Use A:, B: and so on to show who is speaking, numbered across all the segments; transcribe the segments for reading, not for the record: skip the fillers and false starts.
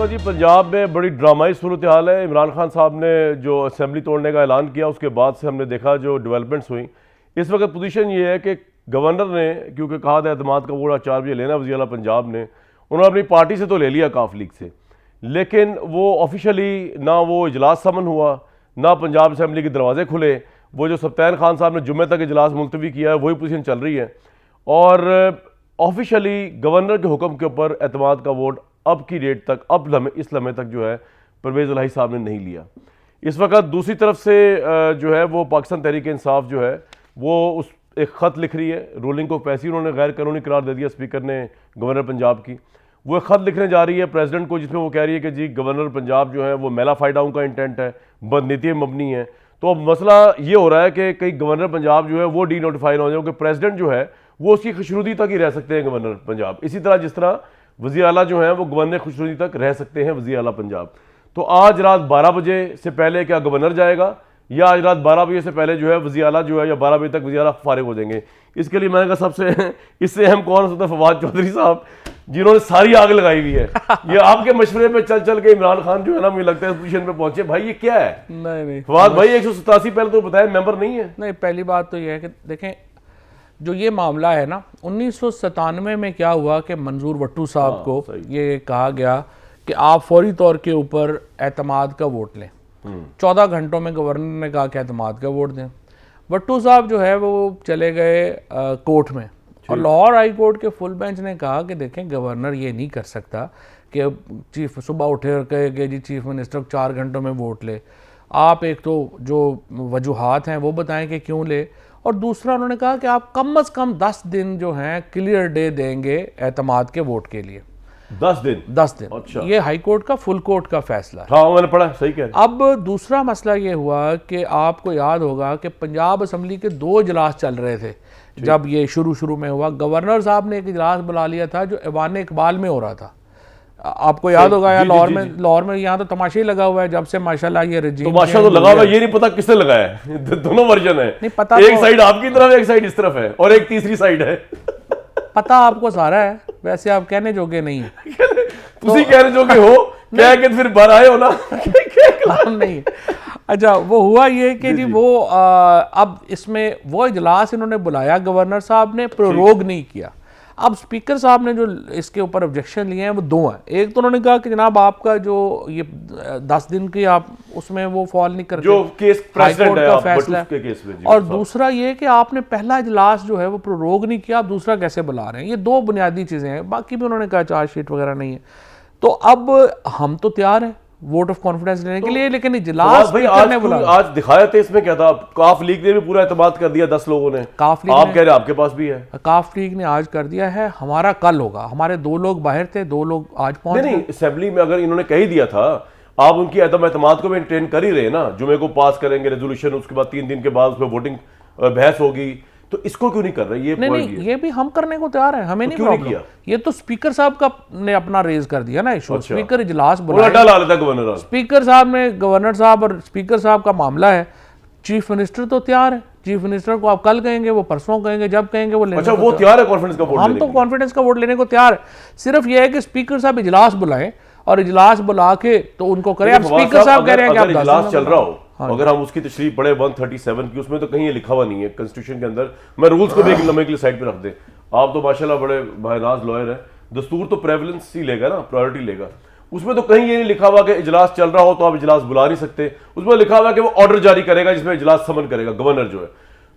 A: जी पंजाब में बड़ी ड्रामाई सूरत हाल है। इमरान खान साहब ने जो असेंबली तोड़ने का ऐलान किया उसके बाद से हमने देखा जो डेवलपमेंट्स हुई। इस वक्त पोजीशन ये है कि गवर्नर ने क्योंकि कहा था एतमाद का वोट 4 बजे लेना, वज़ीर आला पंजाब ने उन्होंने अपनी पार्टी से तो ले लिया काफ लीग से, लेकिन वो ऑफिशियली ना वो इजलास समन हुआ ना पंजाब असेंबली के दरवाजे खुले। वो जो सब्तैन खान साहब ने जुम्मे तक इजलास मुलतवी किया है वही पोजीशन चल रही है और ऑफिशियली गवर्नर के हुक्म के ऊपर एतमाद का वोट अब की डेट तक, अब इस लम्हे तक जो है परवेज़ इलाही साहब ने नहीं लिया। इस वक्त दूसरी तरफ से जो है वो पाकिस्तान तहरीक इंसाफ जो है वो उस एक ख़त लिख रही है। रूलिंग को पैसे उन्होंने गैर कानूनी करार दे दिया स्पीकर ने गवर्नर पंजाब की। वो एक ख़त लिखने जा रही है प्रेसिडेंट को जिसमें वो कह रही है कि जी गवर्नर पंजाब जो है वो मेला फाइडाउन का इंटेंट है, बदनीति मबनी है। तो अब मसला ये हो रहा है कि कहीं गवर्नर पंजाब जो है वो डी नोटिफाई हो जाए कि प्रेसिडेंट जो है वो उसकी खुशनुदी तक ही रह सकते हैं गवर्नर पंजाब, इसी तरह जिस तरह वज़ीर आला जो है वो गवर्नर खुशनुदी तक रह सकते हैं वज़ीर आला पंजाब। तो आज रात 12 बजे से पहले क्या गवर्नर जाएगा या आज रात 12 बजे से पहले जो है वज़ीर आला जो है या 12 बजे तक वज़ीर आला फारिग हो जाएंगे? इसके लिए मैंने कहा सबसे इससे अहम कौन हो सकता है? फवाद चौधरी साहब जिन्होंने सारी आग लगाई हुई है। ये आपके मशवरे पे चल चल के इमरान खान जो है ना मुझे लगता है इस पोजीशन पे पहुंचे। भाई ये क्या है?
B: नहीं
A: फवाद भाई 187 पहले तो बताया मेंबर नहीं है।
B: नहीं, पहली बात तो ये है कि देखें जो ये मामला है ना 1997 में क्या हुआ कि मंजूर भट्टू साहब को ये कहा गया कि आप फौरी तौर के ऊपर एतमाद का वोट लें। 14 घंटों में गवर्नर ने कहा कि एतमाद का वोट दें। भट्टू साहब जो है वो चले गए कोर्ट में और लाहौर हाई कोर्ट के फुल बेंच ने कहा कि देखें गवर्नर ये नहीं कर सकता कि चीफ सुबह उठे और कहे कि जी चीफ मिनिस्टर 4 घंटों में वोट ले। आप एक तो जो वजूहात हैं वो बताएं कि क्यों ले, और दूसरा उन्होंने कहा कि आप कम से कम 10 दिन जो हैं क्लियर डे देंगे एतमाद के वोट के लिए।
A: 10 दिन?
B: 10 दिन।
A: अच्छा।
B: ये हाई कोर्ट का फुल कोर्ट का फैसला है।
A: हाँ मैंने पढ़ा, सही कह रहे हैं।
B: अब दूसरा मसला ये हुआ कि आपको याद होगा कि पंजाब असम्बली के 2 इजलास चल रहे थे जब ये शुरू में हुआ। गवर्नर साहब ने एक इजलास बुला लिया था जो ऐवान इकबाल में हो रहा था, आपको याद होगा यार। लाहौर में यहाँ तो तमाशा ही लगा हुआ है जब से माशाल्लाह ये रजीम
A: तमाशा तो लगा हुआ है, ये नहीं पता किसने लगाया है। दोनों वर्जन है, नहीं पता, एक साइड आपकी तरफ एक साइड इस तरफ है और एक तीसरी साइड है।
B: पता आपको सारा है, वैसे आप कहने जोगे नहीं है।
A: तुसी कहने जोगे हो क्या कि फिर बाहर आए हो ना
B: नहीं। अच्छा वो हुआ ये कि जी वो अब इसमें वो इजलास इन्होंने बुलाया, गवर्नर साहब ने प्रोरोग नहीं किया। अब स्पीकर साहब ने जो इसके ऊपर ऑब्जेक्शन लिए हैं वो 2 हैं। एक तो उन्होंने कहा कि जनाब आपका जो ये 10 दिन की आप उसमें वो फॉल नहीं करते
A: जो केस प्रेसिडेंट है
B: का फैसला
A: के केस में,
B: और दूसरा ये कि आपने पहला इजलास जो है वो प्रोरोग नहीं किया, आप दूसरा कैसे बुला रहे हैं। ये 2 बुनियादी चीज़ें हैं, बाकी भी उन्होंने कहा चार्जशीट वगैरह नहीं है। तो अब हम तो तैयार हैं वोट ऑफ कॉन्फिडेंस लेने के लिए, लेकिन इजलास
A: भाई आज दिखाया था इसमें क्या था? काफ लीग ने भी पूरा एतमाद कर दिया 10 लोगों ने।
B: काफ लीग
A: आप कह रहे आपके पास भी है?
B: काफ लीग ने आज कर दिया है, हमारा कल होगा। हमारे 2 लोग बाहर थे, 2 लोग आज पहुंच
A: नहीं असेंबली में अगर इन्होंने कह ही दिया था आप उनकी एतमाद को मेंटेन कर ही रहे ना, जुमे को पास करेंगे रेजोल्यूशन, उसके बाद 3 दिन के बाद उसमें वोटिंग बहस होगी, तो इसको क्यों नहीं कर रहे? ये
B: नहीं, ये भी हम करने को तैयार है, हमें नहीं प्रॉब्लम किया। ये तो स्पीकर साहब का ने अपना रेज कर दिया ना इशू। अच्छा। स्पीकर इजलास बुलाया,
A: गवर्नर
B: स्पीकर साहब ने, गवर्नर साहब और स्पीकर साहब का मामला है। चीफ मिनिस्टर तो तैयार है, चीफ मिनिस्टर को आप कल कहेंगे, वो परसों कहेंगे, जब कहेंगे वो लेने।
A: अच्छा वो तैयार है कॉन्फ्रेंस का वोट?
B: हम तो कॉन्फिडेंस का वोट लेने को तैयार है। सिर्फ ये है कि स्पीकर साहब इजलास बुलाएं और इजलास बुला के तो उनको करें। अब स्पीकर साहब कह रहे हैं कि
A: इजलास चल रहा हो, अगर हम उसकी तशरीह पढ़े 137 की, उसमें तो कहीं ये लिखा हुआ नहीं है कॉन्स्टिट्यूशन के अंदर। मैं रूल्स को भी एक लम्हे के लिए साइड पे रख दे। आप तो माशाल्लाह बड़े भाईनाज लॉयर हैं, दस्तूर तो प्रेवलेंस ही लेगा ना, प्रायोरिटी लेगा। उसमें तो कहीं ये नहीं लिखा हुआ कि इजलास चल रहा हो तो आप इजलास बुला नहीं सकते। उसमें लिखा हुआ कि वो ऑर्डर जारी करेगा जिसमें इजलास समन करेगा गवर्नर जो है।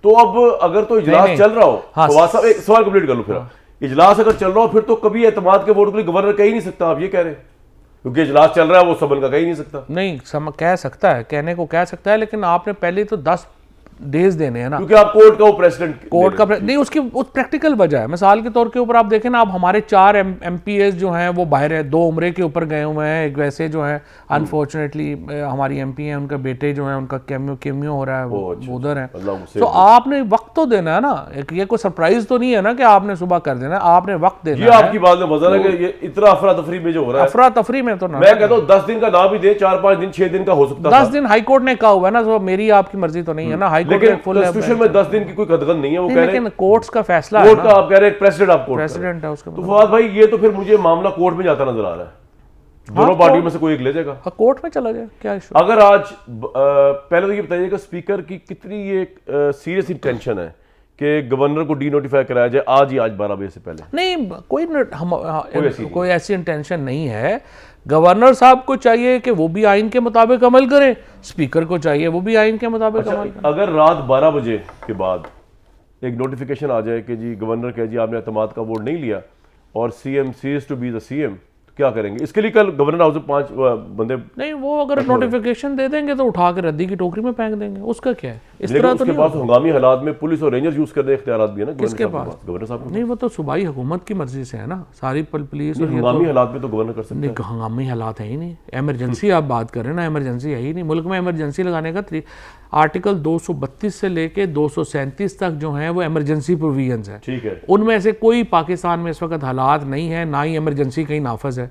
A: तो अब अगर तो इजलास चल रहा हो, तो एक सवाल कंप्लीट कर लो फिर। इजलास अगर चल रहा हो फिर तो कभी एतमाद के वोट के लिए गवर्नर कह ही नहीं सकता, आप ये कह रहे हैं? क्योंकि इजलास चल रहा है वो समन का कह ही नहीं सकता।
B: नहीं कह सकता है, कहने को कह सकता है, लेकिन आपने पहले तो 10 डेज देने हैं ना,
A: क्योंकि आप कोर्ट का वो प्रेसिडेंट
B: नहीं, उसकी उस प्रैक्टिकल वजह है। मिसाल के तौर के ऊपर आप देखें ना, अब हमारे 4 MPs जो हैं वो बाहर है, 2 उम्रे के ऊपर गए हुए हैं। एक वैसे जो है अनफॉर्चुनेटली हमारी MP हैं, उनका बेटे जो है उनका केमियो हो रहा है, वो उधर है। तो आपने वक्त तो देना है ना, ये कोई सरप्राइज तो नहीं है ना कि आपने सुबह कर देना, आपने वक्त देना है।
A: आपकी बात में वजह है कि ये इतना अफरा तफरी में जो हो रहा है,
B: अफरा तफरी में तो ना,
A: मैं कहता हूँ 10 दिन का ना भी दे, 4-5 दिन 6 दिन का हो सकता है।
B: 10 दिन हाईकोर्ट ने कहा हुआ है ना, तो मेरी आपकी मर्जी तो नहीं है ना। हाईकोर्ट
A: में 10 दिन की कोई कदगन नहीं है, वो कह रहे हैं
B: कोर्ट्स का फैसला
A: कोर्ट का, आप कह रहे हैं प्रेसिडेंट, आप कोर्ट
B: प्रेसिडेंट है उसका।
A: तो फवाद भाई ये तो फिर मुझे मामला कोर्ट में जाता नजर आ रहा है। दोनों पार्टियों में से कोई एक ले जाएगा,
B: कोर्ट में चला जाए, क्या इशू।
A: अगर आज पहले तो ये बताइएगा स्पीकर की कितनी ये सीरियस इंटेंशन है कि गवर्नर को डी नोटिफाई कराया जाए आज ही, आज 12 बजे से पहले?
B: नहीं, कोई ऐसी इंटेंशन नहीं है। गवर्नर साहब को चाहिए कि वो भी आइन के मुताबिक अमल करें, स्पीकर को चाहिए वो भी आइन के मुताबिक अमल करें।
A: अगर रात 12 बजे के बाद एक नोटिफिकेशन आ जाए कि जी गवर्नर कहे जी आपने एतमाद का वोट नहीं लिया और CM ceases to be the CM, क्या करेंगे? इसके लिए कल गवर्नर हाउस में 5 बंदे
B: नहीं, वो अगर नोटिफिकेशन दे देंगे तो उठा के रद्दी की टोकरी में फेंक देंगे, उसका क्या है? इस तरह तो
A: उसके पास हंगामी हालात में पुलिस और रेंजर्स यूज करने इख्तियार भी है ना
B: किसके पास?
A: गवर्नर साहब को।
B: नहीं, वो तो सूबाई हुकूमत की मर्जी से है ना, सारी पुलिस।
A: हंगामी हालात में तो गवर्नर कर सकते हैं।
B: नहीं, हंगामी हालात है ही नहीं, इमरजेंसी आप बात कर रहे हैं ना, इमरजेंसी है ही नहीं। मुल्क में इमरजेंसी लगाने का आर्टिकल 232 से लेके 237 तक जो है वो इमरजेंसी प्रोविजंस है,
A: ठीक है।
B: उनमें से कोई पाकिस्तान में इस वक्त हालात नहीं है, ना ही इमरजेंसी कहीं नाफज है।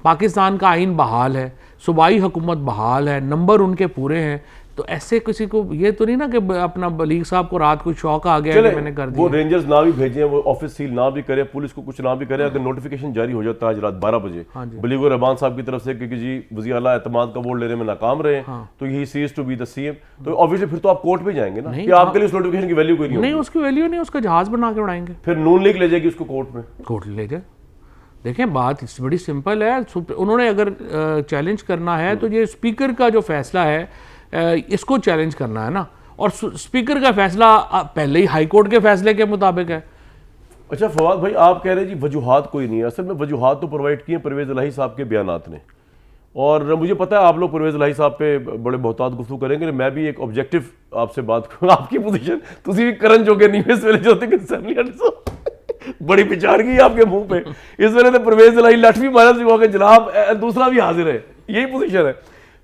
B: पाकिस्तान का आइन बहाल है, सूबाई हुकूमत बहाल है, नंबर उनके पूरे हैं, तो ऐसे किसी को ये तो नहीं ना कि अपना लीग साहब को रात को शौक आ गया कि मैंने कर दिया।
A: वो रेंजर्स ना भी भेजें, वो ऑफिस सील ना भी करे, पुलिस को कुछ ना भी करे, अगर नोटिफिकेशन जारी हो जाता है आज रात 12 बजे बलीगो रहमान साहब की तरफ से कि जी वज़ीर आला एतमाद का वोट लेने में नाकाम रहे, तो he ceases to be the CM, तो ऑब्वियसली फिर तो आप कोर्ट पे जाएंगे ना, कि आपके लिए उस नोटिफिकेशन की वैल्यू कोई नहीं
B: नहीं, उसकी वैल्यू नहीं, उसका जहाज बना के उड़ाएंगे,
A: फिर नून लीग ले जाएगी उसको कोर्ट में,
B: कोर्ट ले जाए। देखें, बात बड़ी सिंपल है। उन्होंने अगर चैलेंज करना है तो ये स्पीकर का जो फैसला है इसको चैलेंज करना है ना, और स्पीकर का फैसला पहले ही हाई कोर्ट के फैसले के मुताबिक है।
A: अच्छा फवाद भाई, आप कह रहे हैं जी वजूहात कोई नहीं है, असल में वजूहात तो प्रोवाइड किए परवेज़ इलाही साहब के बयानात ने, और मुझे पता है आप लोग परवेज़ इलाही साहब पे बड़े बहुतात गुफ्तगू करेंगे, मैं भी एक ऑब्जेक्टिव आपसे बात करूँ। आपकी पोजीशन तुसी भी करण जोगे नहीं इस वेले जो बड़ी पिचारगी आपके मुंह पे, इस वेले तो परवेज़ इलाही लठ भी मारा से जनाब दूसरा भी हाजिर है, यही पोजीशन है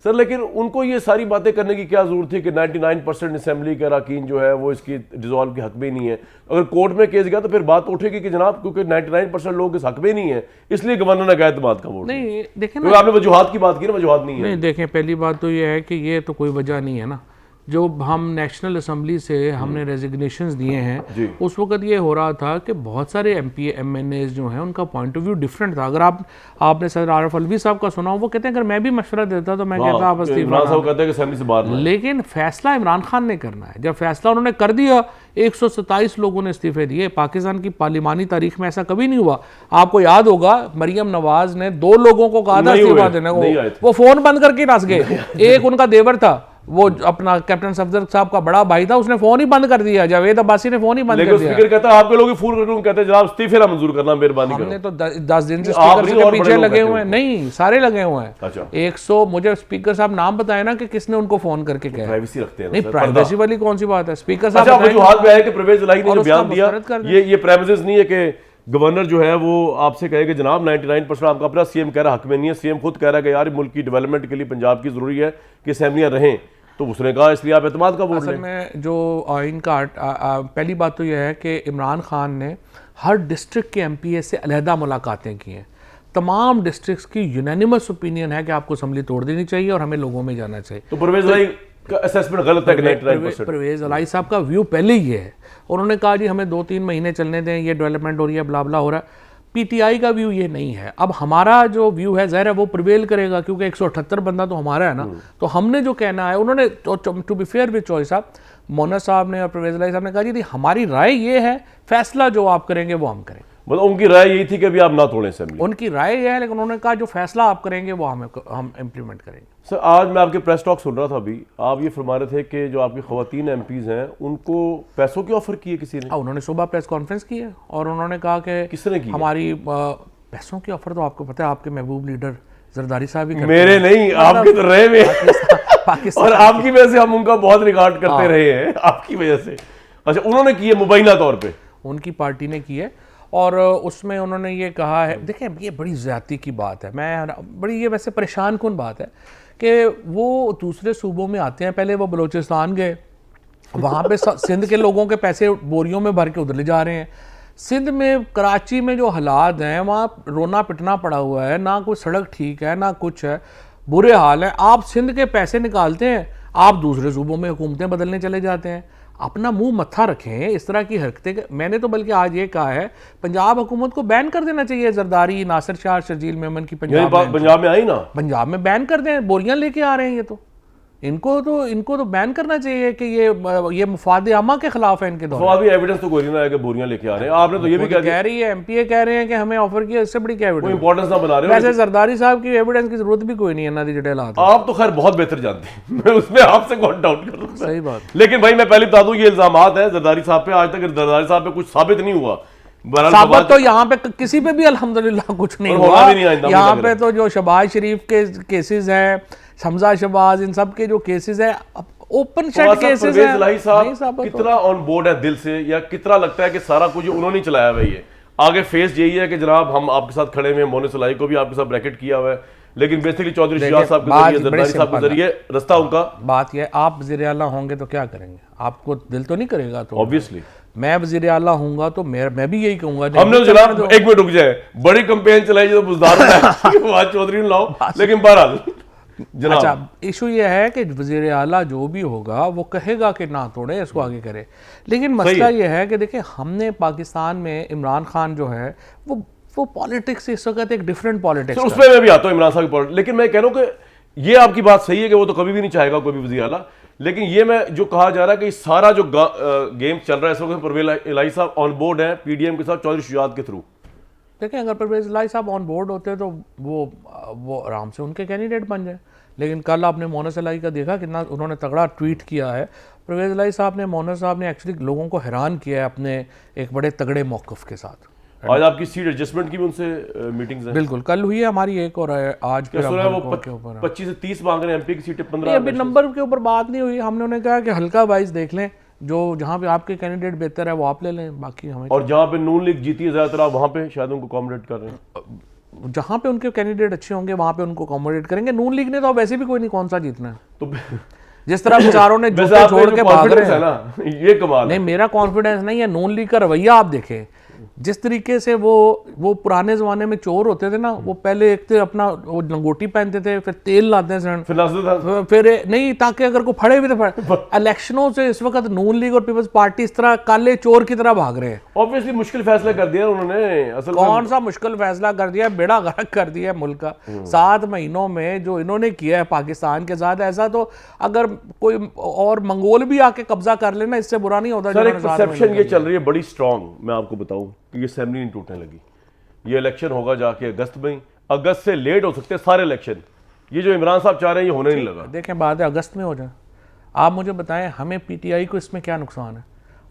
A: सर। लेकिन उनको ये सारी बातें करने की क्या जरूरत थी कि 99% असेंबली के अरकान जो है वो इसकी डिजॉल्व के हक में नहीं है? अगर कोर्ट में केस गया तो फिर बात उठेगी कि जनाब क्योंकि 99% लोग इस हक में नहीं है, इसलिए गवर्नर ने कहा एतमाद का वोट
B: नहीं। देखें
A: ना, आपने वजूहात की बात की ना, वजूहात नहीं है।
B: नहीं, देखें, पहली बात तो ये है कि ये तो कोई वजह नहीं है ना। जो हम नेशनल असम्बली से हमने रेजिग्नेशंस दिए हैं, उस वक्त ये हो रहा था कि बहुत सारे MP MNAs जो हैं उनका पॉइंट ऑफ व्यू डिफरेंट था। अगर आपने सर आरिफ अलवी साहब का सुना हो, वो कहते हैं अगर मैं भी मशवरा देता तो मैं कहता आप इस्तीफा
A: दे,
B: लेकिन फैसला इमरान खान ने करना है। जब फैसला उन्होंने कर दिया, 127 लोगों ने इस्तीफे दिए। पाकिस्तान की पार्लिमानी तारीख में ऐसा कभी नहीं हुआ। आपको याद होगा मरियम नवाज ने 2 लोगों को कहा था इस्तीफा देने को, वो फोन बंद करके नस गए। एक उनका देवर था, वो अपना कैप्टन सफदर साहब का बड़ा भाई था, उसने फोन ही बंद कर दिया। जावेद अब्बासी ने फोन ही बंद कर दिया।
A: स्पीकर कहता है आपके लोग फोन करके कहते हैं जनाब इस्तीफे ना मंजूर करना, मेहरबानी करो।
B: हमने तो 10 दिन से स्पीकर के पीछे लगे हुए हैं। नहीं, सारे लगे हुए हैं।
A: अच्छा।
B: 100 मुझे स्पीकर साहब नाम बताए ना कि किसने उनको फोन करके कहा।
A: प्राइवेसी रखते हैं।
B: नहीं, प्राइवेसी वाली कौन सी बात है? स्पीकर साहब
A: वजूहात में है कि परवेज़ इलाही ने जो बयान दिया ये प्रेमिसेस नहीं है कि गवर्नर जो है वो आपसे कहे कि जनाब 99% आपका अपना सीएम कह रहा हक में नहीं है। सीएम खुद कह रहा है कि यार मुल्क की डेवलपमेंट के लिए पंजाब की जरूरी है कि असेंबलियां रहें, तो उसने कहा इसलिए आप एतमाद का वोट लें।
B: असल में जो आइन का पहली बात तो यह है कि इमरान खान ने हर डिस्ट्रिक्ट के MPA से अलहदा मुलाकातें की हैं। तमाम डिस्ट्रिक्ट्स की यूनानिमस ओपिनियन है कि आपको असम्बली तोड़ देनी चाहिए और हमें लोगों में जाना चाहिए।
A: तो परवेज़ इलाही का असेसमेंट गलत है कि 99%?
B: परवेज़ इलाही साहब का व्यू पहले ही है, उन्होंने कहा जी हमें 2-3 महीने चलने दें, ये डेवलपमेंट हो रही है, ब्ला ब्ला हो रहा है। PTI का व्यू ये नहीं है। अब हमारा जो व्यू है ज़ाहिर है वो प्रिवेल करेगा, क्योंकि 178 बंदा तो हमारा है ना। तो हमने जो कहना है, उन्होंने टू बी फेयर विद चॉइस साहब, मोना साहब ने और परवेज़ इलाही साहब ने कहा जी हमारी राय ये है, फैसला जो आप करेंगे वो हम करेंगे।
A: मतलब उनकी राय यही थी कि अभी आप ना तोड़ें असेंबली।
B: उनकी राय यह है, लेकिन उन्होंने कहा जो फैसला आप करेंगे वो हम इम्प्लीमेंट करेंगे।
A: सर आज मैं आपके प्रेस टॉक सुन रहा था, अभी आप ये फरमा रहे थे कि जो आपकी ख़वातीन MPs हैं उनको पैसों की ऑफर की है किसी ने?
B: उन्होंने सुबह प्रेस कॉन्फ्रेंस की है और उन्होंने कहा कि
A: किसने की
B: हमारी पैसों की ऑफर तो आपको पता है, आपके महबूब लीडर जरदारी साहब ही
A: मेरे नहीं, आपके तो रहे में और आपकी वजह से हम उनका बहुत रिकॉर्ड करते रहे हैं, आपकी वजह से। अच्छा, उन्होंने की है मुबैना तौर पे,
B: उनकी पार्टी ने की है और उसमें उन्होंने ये कहा है, देखें ये बड़ी ज़्यादती की बात है, मैं बड़ी ये वैसे परेशान कुन बात है कि वो दूसरे सूबों में आते हैं। पहले वो बलूचिस्तान गए, वहाँ पे सिंध के लोगों के पैसे बोरियों में भर के उधर ले जा रहे हैं। सिंध में, कराची में जो हालात हैं वहाँ रोना पिटना पड़ा हुआ है, ना कोई सड़क ठीक है ना कुछ है, बुरे हाल है। आप सिंध के पैसे निकालते हैं, आप दूसरे सूबों में हुकूमतें बदलने चले जाते हैं। अपना मुंह मत्था रखें, इस तरह की हरकतें। मैंने तो बल्कि आज ये कहा है पंजाब हुकूमत को बैन कर देना चाहिए जरदारी, नासिर शाह, शर्जील मेमन की
A: पंजाब में आई ना,
B: पंजाब में बैन कर दें। बोरियां लेके आ रहे हैं ये तो, इनको तो बैन करना चाहिए कि ये मुफाद आमा के खिलाफ है इनके दौरान।
A: तो अभी एविडेंस तो कोई नहीं है कि बोरियां लेके आ रहे हैं। आपने तो ये भी
B: कह रही है एमपीए कह रहे हैं कि हमें ऑफर किया, इससे बड़ी क्या एविडेंस,
A: इंपॉर्टेंस ना बना रहे हो।
B: वैसे जरदारी साहब की एविडेंस की जरूरत भी कोई नहीं है ना, दी जड़े हालात।
A: आप तो खैर बहुत बेहतर जानते हैं, मैं उसमें आपसे कौन डाउट कर सकता है।
B: सही बात।
A: लेकिन भाई मैं पहले बता दूं ये इल्जामात है जरदारी साहब पे, आज तक जरदारी साहब पे कुछ साबित नहीं हुआ।
B: साबित तो यहाँ पे किसी पे भी अल्हम्दुलिल्लाह कुछ नहीं हुआ। यहाँ पे तो जो शहबाज शरीफ के केसेस हैं, हमजा शहबाज, इन सब के जो केसेस हैं ओपन शट केसेस हैं।
A: इलाही साहब कितना ऑन बोर्ड है दिल से, या कितना लगता है कि सारा कुछ उन्होंने चलाया हुआ है? आगे फेस यही है कि जनाब हम आपके साथ खड़े हुए हैं, मोनिस इलाही को भी आपके साथ ब्रैकेट किया हुआ है, लेकिन बेसिकली चौधरी शिजाज साहब के जरिए, जरदारी साहब के जरिए रास्ता उनका।
B: बात यह, आप वज़ीर आला होंगे तो क्या करेंगे? आपको दिल तो नहीं करेगा? तो
A: ऑब्वियसली
B: मैं वज़ीर आला होंगा तो मैं भी यही कहूंगा।
A: हमने तो जनाब एक मिनट रुक जाए, बड़ी कैंपेन चलाई जो बुज़दार चौधरी ने लाओ, लेकिन बहरहाल
B: अच्छा इशू ये है कि वज़ीर आला जो भी होगा वो कहेगा कि ना तोड़े, इसको आगे करे। लेकिन मसला ये है कि देखिए हमने पाकिस्तान में इमरान खान जो है वो पॉलिटिक्स इस वक्त एक डिफरेंट पॉलिटिक्स,
A: उसमें मैं भी आता हूँ इमरान खान की पॉलिटिक्स। लेकिन मैं कह रहा हूँ कि ये आपकी बात सही है कि वो तो कभी भी नहीं चाहेगा कोई भी वज़ीर आला, लेकिन ये मैं जो कहा जा रहा है कि सारा जो गेम चल रहा है इस वक्त परवेज इलाही साहब ऑन बोर्ड है पीडीएम के साथ चौधरी शुजात के थ्रू।
B: देखें अगर परवेज इलाही साहब ऑन बोर्ड होते तो वो आराम से उनके कैंडिडेट बन जाए। लेकिन कल आपने मोनस इलाही का देखा कितना उन्होंने तगड़ा ट्वीट किया है। परवेज इलाही साहब ने, मोनस साहब ने एक्चुअली लोगों को हैरान किया है अपने एक बड़े तगड़े मौक़िफ़ के साथ।
A: आज आपकी सीट एडजस्टमेंट की भी उनसे मीटिंग्स हैं?
B: बिल्कुल, कल हुई है हमारी एक, और आज फिर
A: वो 25 से 30 मांग रहे हैं, एमपी की सीटें 15।
B: अभी नंबर के ऊपर बात नहीं हुई, हमने उन्हें कहा कि हल्का वाइज देख लें, जो जहाँ पे आपके कैंडिडेट बेहतर है वो आप ले लें, बाकी हमें।
A: और जहाँ पे नून लीग जीती है ज़्यादातर आप वहाँ पे शायद उनको अकोमोडेट कर रहे हैं।
B: जहाँ पे उनके कैंडिडेट अच्छे होंगे वहाँ पे उनको अकोमोडेट करेंगे। नून लीग ने तो वैसे भी कोई नहीं कौन सा जीतना है, तो जिस तरह बेचारों ने जूते छोड़ के भाग रहे हैं ना,
A: ये कमाल
B: नहीं, मेरा कॉन्फिडेंस नहीं है। नून लीग का रवैया आप देखें, जिस तरीके से वो पुराने जमाने में चोर होते थे ना, वो पहले एक तो अपना वो लंगोटी पहनते थे, फिर तेल लाते थे, फिर नहीं ताकि अगर को फड़े भी तो फड़े। इलेक्शनों से इस वक्त नून लीग और पीपल्स पार्टी इस तरह काले चोर की तरह भाग रहे हैं।
A: ऑब्वियसली मुश्किल फैसला कर दिया उन्होंने। असल
B: कौन सा मुश्किल फैसला कर दिया? बेड़ा गर्क कर दिया मुल्क का। 7 महीनों में जो इन्होंने किया है पाकिस्तान के साथ, ऐसा तो अगर कोई और मंगोल भी आके कब्जा कर लेना इससे बुरा नहीं होता।
A: सर एक परसेप्शन ये चल रही है बड़ी स्ट्रॉन्ग, मैं आपको बताऊं कि ये असेंबली नहीं टूटने लगी। ये इलेक्शन होगा जाके अगस्त में, अगस्त से लेट हो सकते हैं सारे इलेक्शन। ये जो इमरान साहब चाह रहे हैं ये होने नहीं लगा।
B: देखें बात है अगस्त में हो जाए। आप मुझे बताएं हमें पीटीआई को इसमें क्या नुकसान है?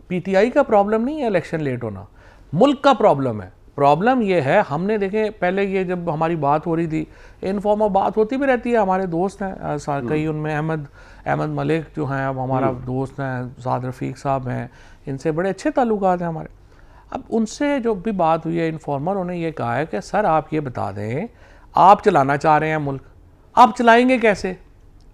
B: पीटीआई का प्रॉब्लम नहीं है इलेक्शन लेट होना, मुल्क का प्रॉब्लम है। प्रॉब्लम ये है, हमने देखें पहले ये जब हमारी बात हो रही थी, इनफॉर्मल बात होती भी रहती है, हमारे दोस्त हैं कई, उनमें अहमद मलिक जो हैं अब हमारा दोस्त हैं, साद रफ़ीक साहब हैं, इनसे बड़े अच्छे ताल्लुकात हैं हमारे। अब उनसे जो भी बात हुई है इनफॉर्मल, उन्होंने ये कहा है कि सर आप ये बता दें, आप चलाना चाह रहे हैं मुल्क, आप चलाएंगे कैसे?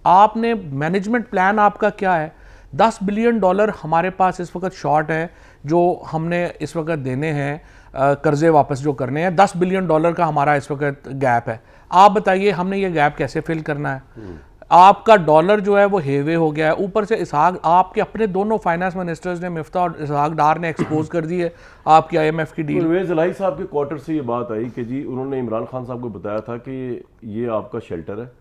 B: आपने मैनेजमेंट प्लान आपका क्या है? $10 बिलियन हमारे पास इस वक्त शॉर्ट है जो हमने इस वक्त देने हैं, कर्जे वापस जो करने हैं। $10 बिलियन का हमारा इस वक्त गैप है। आप बताइए हमने ये गैप कैसे फिल करना है? आपका डॉलर जो है वो हेवे हो गया है, ऊपर से इसहाक, आपके अपने दोनों फाइनेंस मिनिस्टर्स ने, मिफ्ता और इसहाक डार ने एक्सपोज कर दी है आपकी IMF की डील।
A: परवेज इलाही साहब के क्वार्टर से ये बात आई कि जी उन्होंने इमरान खान साहब को बताया था कि ये आपका शेल्टर है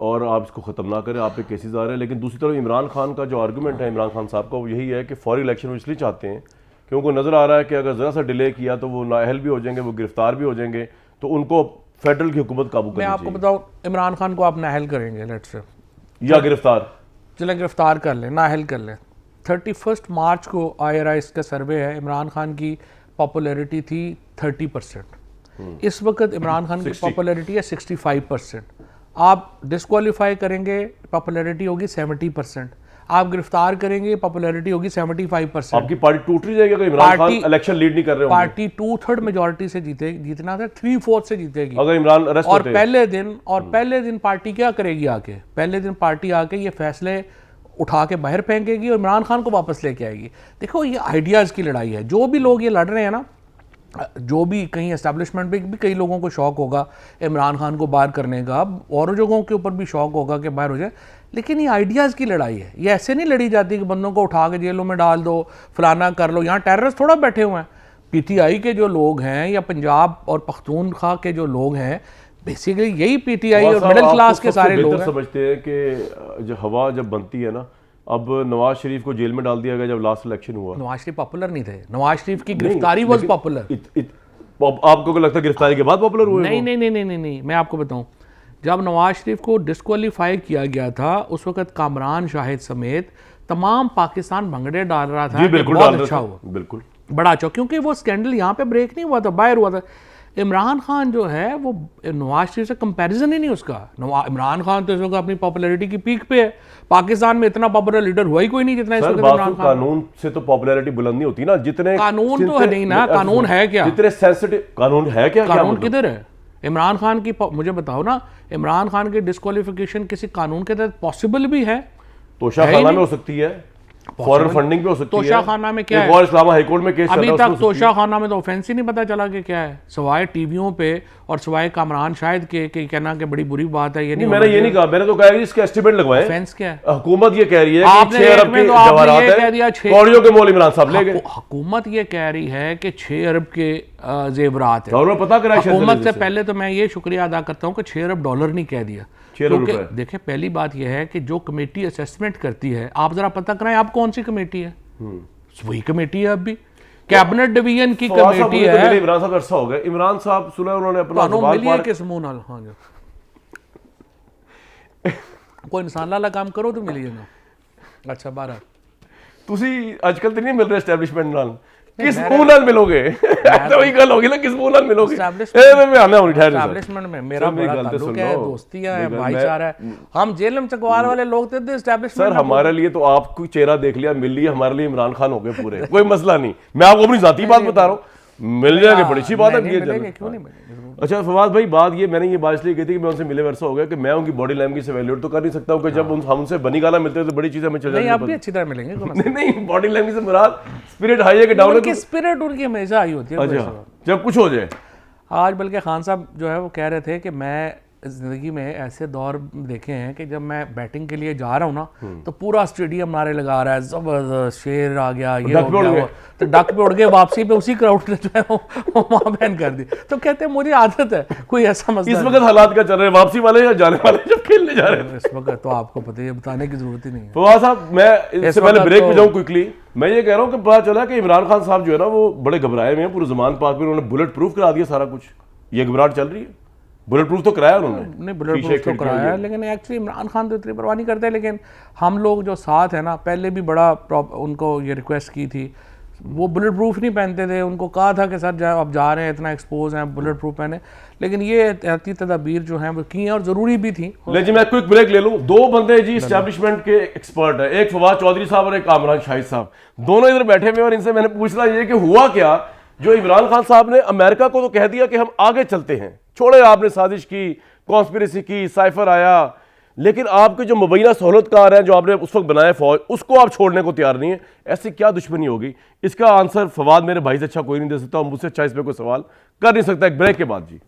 A: और आप इसको ख़त्म ना करें, आप पे केसेस आ रहे हैं। लेकिन दूसरी तरफ इमरान खान का जो आर्गूमेंट है इमरान खान साहब का वो यही है कि फौरी इलेक्शन वो इसलिए चाहते हैं क्योंकि नज़र आ रहा है कि अगर ज़रा सा डिले किया तो वो नाअहल भी हो जाएंगे, वो गिरफ्तार भी हो जाएंगे, तो उनको फेडरल की हुकूमत काबू करनी चाहिए।
B: मैं आपको बताऊं, इमरान खान को आप नाअहल करेंगे लेट्स से,
A: या गिरफ्तार,
B: चले गिरफ्तार कर लें, नाअहल कर लें। 31 मार्च को IRIS का सर्वे है, इमरान खान की पॉपुलैरिटी थी 30%। इस वक्त इमरान खान की पॉपुलैरिटी है 65%। आप डिस्क्वालीफाई करेंगे पॉपुलैरिटी होगी 70%। आप गिरफ्तार करेंगे पॉपुलैरिटी होगी 75%।
A: आपकी पार्टी टूट रही जाएगी अगर इमरान खान इलेक्शन लीड नहीं कर रहे होंगे।
B: पार्टी 2/3 मेजॉरिटी से जीतना था, 3/4 से जीतेगी
A: अगर इमरान अरेस्ट
B: और
A: होते।
B: पहले दिन पार्टी क्या करेगी? आके पहले दिन पार्टी आके ये फैसले उठा के बाहर फेंकेगी और इमरान खान को वापस लेके आएगी। देखो ये आइडियाज़ की लड़ाई है। जो भी लोग ये लड़ रहे हैं ना, जो भी कहीं एस्टेब्लिशमेंट में भी कई लोगों को शौक होगा इमरान खान को बाहर करने का, और जगहों के ऊपर भी शौक होगा कि बाहर हो जाए, लेकिन ये आइडियाज़ की लड़ाई है, ये ऐसे नहीं लड़ी जाती कि बंदों को उठा के जेलों में डाल दो, फलाना कर लो। यहाँ टेररिस्ट थोड़ा बैठे हुए हैं, पीटीआई के जो लोग हैं या पंजाब और पख्तूनख्वा के जो लोग हैं, बेसिकली यही पीटीआई और मिडिल क्लास के सारे लोग हैं।
A: समझते हैं कि जो हवा जब बनती है ना, अब नवाज शरीफ को जेल में डाल दिया गया जब लास्ट इलेक्शन हुआ।
B: नवाज शरीफ पॉपुलर नहीं थे, नवाज शरीफ की गिरफ्तारी वॉज पॉपुलर।
A: आपको क्या लगता है गिरफ्तारी के बाद पॉपुलर हुए?
B: नहीं नहीं नहीं नहीं नहीं नहीं, मैं आपको बताऊं, जब नवाज शरीफ को डिस्क्वालीफाई किया गया था उस वक्त कामरान शाहिद समेत तमाम पाकिस्तान भंगड़े डाल रहा था।
A: जी बिल्कुल,
B: बहुत अच्छा हुआ,
A: बिल्कुल
B: बड़ा अच्छा, क्योंकि वो स्कैंडल यहाँ पे ब्रेक नहीं हुआ था, बाहर हुआ था। इमरान खान जो है वो नवाज शरीफ से कंपैरिजन ही नहीं उसका। इमरान खान तो इस वक्त अपनी पॉपुलैरिटी की पीक पे है, पाकिस्तान में इतना पॉपुलर लीडर हुआ ही कोई नहीं जितना इस वक्त इमरान खान।
A: कानून से तो पॉपुलैरिटी बुलंद नहीं होती ना, जितने
B: कानून तो है नहीं ना, कानून है क्या?
A: जितने सेंसिटिव कानून है क्या?
B: कानून किधर है? इमरान खान की मुझे बताओ ना, इमरान खान की डिस्क्वालिफिकेशन किसी कानून के तहत पॉसिबल भी है?
A: तोशाखाना में हो सकती है, फॉरेन फंडिंग पे हो सकती है।
B: तोशाखाना में क्या है?
A: और इस्लामा हाईकोर्ट में केस
B: अभी तक तोशाखाना में तो ऑफेंस ही नहीं पता चला कि क्या है, सिवाय टीवियों पे और सिवाय कामरान शाहिद के कहना कि बड़ी बुरी बात है। ये नहीं,
A: मैंने ये नहीं कहा, मैंने तो कहा कि इसके एस्टीमेट लगवाएं।
B: ऑफेंस क्या है?
A: हुकूमत ये कह रही है कि
B: 6
A: अरब के जवाहरात है, कौड़ियों के मोल इमरान साहब ले गए।
B: हुकूमत ये कह रही है कि 6 अरब के जेवरात है।
A: पता करा
B: हुकूमत से पहले तो मैं ये शुक्रिया अदा करता हूँ कि 6 अरब डॉलर नहीं कह दिया। क्योंकि देखिए, पहली बात यह है कि जो कमेटी असेसमेंट करती है, आप जरा पता कराएं आप कौन सी कमेटी है। वही कमेटी है, अब भी कैबिनेट डिवीजन की कमेटी है।
A: इमरान साहब अरसा हो गया, इमरान साहब सुना उन्होंने अपना
B: किस मुंह नाल? हाँ जी, कोई इंसान वाला काम करो तो मिलिए ना। अच्छा, 12
A: ਤੁਸੀਂ ਅੱਜ ਕੱਲ ਤੇ ਨਹੀਂ ਮਿਲ ਰਹੇ ਐਸਟੈਬਲਿਸ਼ਮੈਂਟ ਨਾਲ, किस मुंह नाल मिलोगे? तो वही गल होगी ना, किस मुंह नाल मिलोगे? मैं आना हूं, ठहर
B: एस्टैब्लिशमेंट में मेरा बड़ा ताल्लुक है, दोस्तियां है, भाईचारा है। हम जेलम चकवाल वाले लोग थे एस्टैब्लिशमेंट।
A: सर हमारे लिए तो आपको चेहरा देख लिया, मिल लिया, हमारे लिए इमरान खान हो गए पूरे, कोई मसला नहीं। मैं आपको अपनी जाती बात बता रहा हूँ, मिल जाएंगे, बड़ी अच्छी बात है।
B: क्यों नहीं मिलेंगे?
A: अच्छा फवाद भाई, बात ये मैंने ये बात इसलिए की थी कि मैं उनसे मिले वर्षा हो गया कि मैं उनकी बॉडी लैंग्वेज से वैल्यूएट तो कर नहीं सकता हूँ कि जब हम उनसे बनी गाला मिलते हैं तो बड़ी चीजें हमें चल जाती
B: है। आप भी अच्छी तरह मिलेंगे।
A: नहीं, बॉडी लैंग्वेज से मुराद स्पिरिट हाई है कि डाउन है।
B: उनकी स्पिरिट उनकी हमेशा हाई होती है।
A: अच्छा, जब कुछ हो जाए।
B: आज बल्कि खान साहब जो है वो कह रहे थे कि मैं ज़िंदगी में ऐसे दौर देखे हैं कि जब मैं बैटिंग के लिए जा रहा हूँ ना तो पूरा स्टेडियम नारे लगा रहा है, जबरदस्त, शेर आ गया, ये हो गया, तो डक पे उड़ गए, वापसी पे उसी क्राउड ने जो है वो वहाँ बैन कर दी। तो कहते हैं मुझे आदत है, कोई ऐसा मसला।
A: इस वक्त हालात क्या चल रहे हैं, वापसी वाले या जाने वाले जब खेलने जा रहे हैं?
B: इस वक्त तो आपको पता है, बताने की जरूरत ही नहीं है।
A: फवाद साहब, मैं इससे पहले ब्रेक पे जाऊँ क्विकली, मैं ये कह रहा हूँ कि पता चला कि इमरान खान साहब जो है ना वो बड़े घबराए हुए हैं, पूरे जमान पाक में उन्होंने बुलेट प्रूफ करा दिया सारा कुछ। ये घबराहट चल रही है? बुलेट प्रूफ तो कराया उन्होंने?
B: नहीं, बुलेट प्रूफ तो कराया है, लेकिन एक्चुअली इमरान खान तो इतनी परवाह नहीं करते। लेकिन हम लोग जो साथ है ना, पहले भी बड़ा उनको ये रिक्वेस्ट की थी, वो बुलेट प्रूफ नहीं पहनते थे। उनको कहा था कि सर अब जा रहे हैं, इतना एक्सपोज हैं, बुलेट प्रूफ पहने। लेकिन ये एहतियाती तदाबीर जो हैं वो की हैं और ज़रूरी भी थी।
A: जी, मैं क्विक ब्रेक ले लूँ। दो बंदे जी एस्टैब्लिशमेंट के एक्सपर्ट है, एक फवाद चौधरी साहब और एक कामरान शाहिद साहब, दोनों इधर बैठे हुए। और इनसे मैंने पूछना ये कि हुआ क्या जो इमरान खान साहब ने अमेरिका को तो कह दिया कि हम आगे चलते हैं, छोड़े, आपने साजिश की, कॉन्स्पिरेसी की, साइफर आया, लेकिन आपके जो मुबैना सहूलतकार हैं जो आपने उस वक्त बनाया फौज, उसको आप छोड़ने को तैयार नहीं है। ऐसी क्या दुश्मनी होगी? इसका आंसर फवाद मेरे भाई से अच्छा कोई नहीं दे सकता और मुझसे अच्छा इस पर कोई सवाल कर नहीं सकता। एक ब्रेक के बाद जी।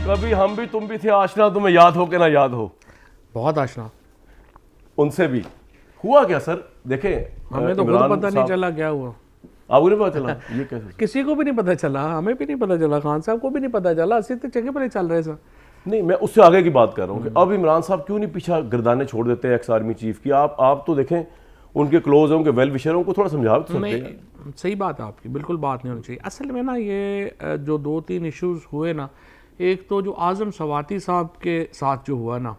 A: कभी हम भी तुम भी थे आशना, तुम्हें याद हो कि ना याद हो?
B: बहुत आशना।
A: उनसे भी हुआ क्या सर? देखें,
B: हमें तो खुद पता नहीं चला क्या हुआ।
A: आपको नहीं पता चला? ये कैसे?
B: किसी को भी नहीं पता चला, हमें भी नहीं पता चला, खान साहब को भी नहीं पता चला। अस्सी तक जगह पर चल रहे सर।
A: नहीं, मैं उससे आगे की बात कर रहा हूँ कि अब इमरान साहब क्यों नहीं पीछा गर्दाने छोड़ देते हैं एक्स आर्मी चीफ की? आप तो देखें, उनके क्लोज हैं, उनके वेल विशरों को थोड़ा समझा सकते हैं।
B: सही बात है आपकी, बिल्कुल बात नहीं होनी चाहिए। असल में ना ये जो 2-3 इश्यूज हुए ना, एक तो जो आज़म सवाती साहब के साथ जो हुआ ना,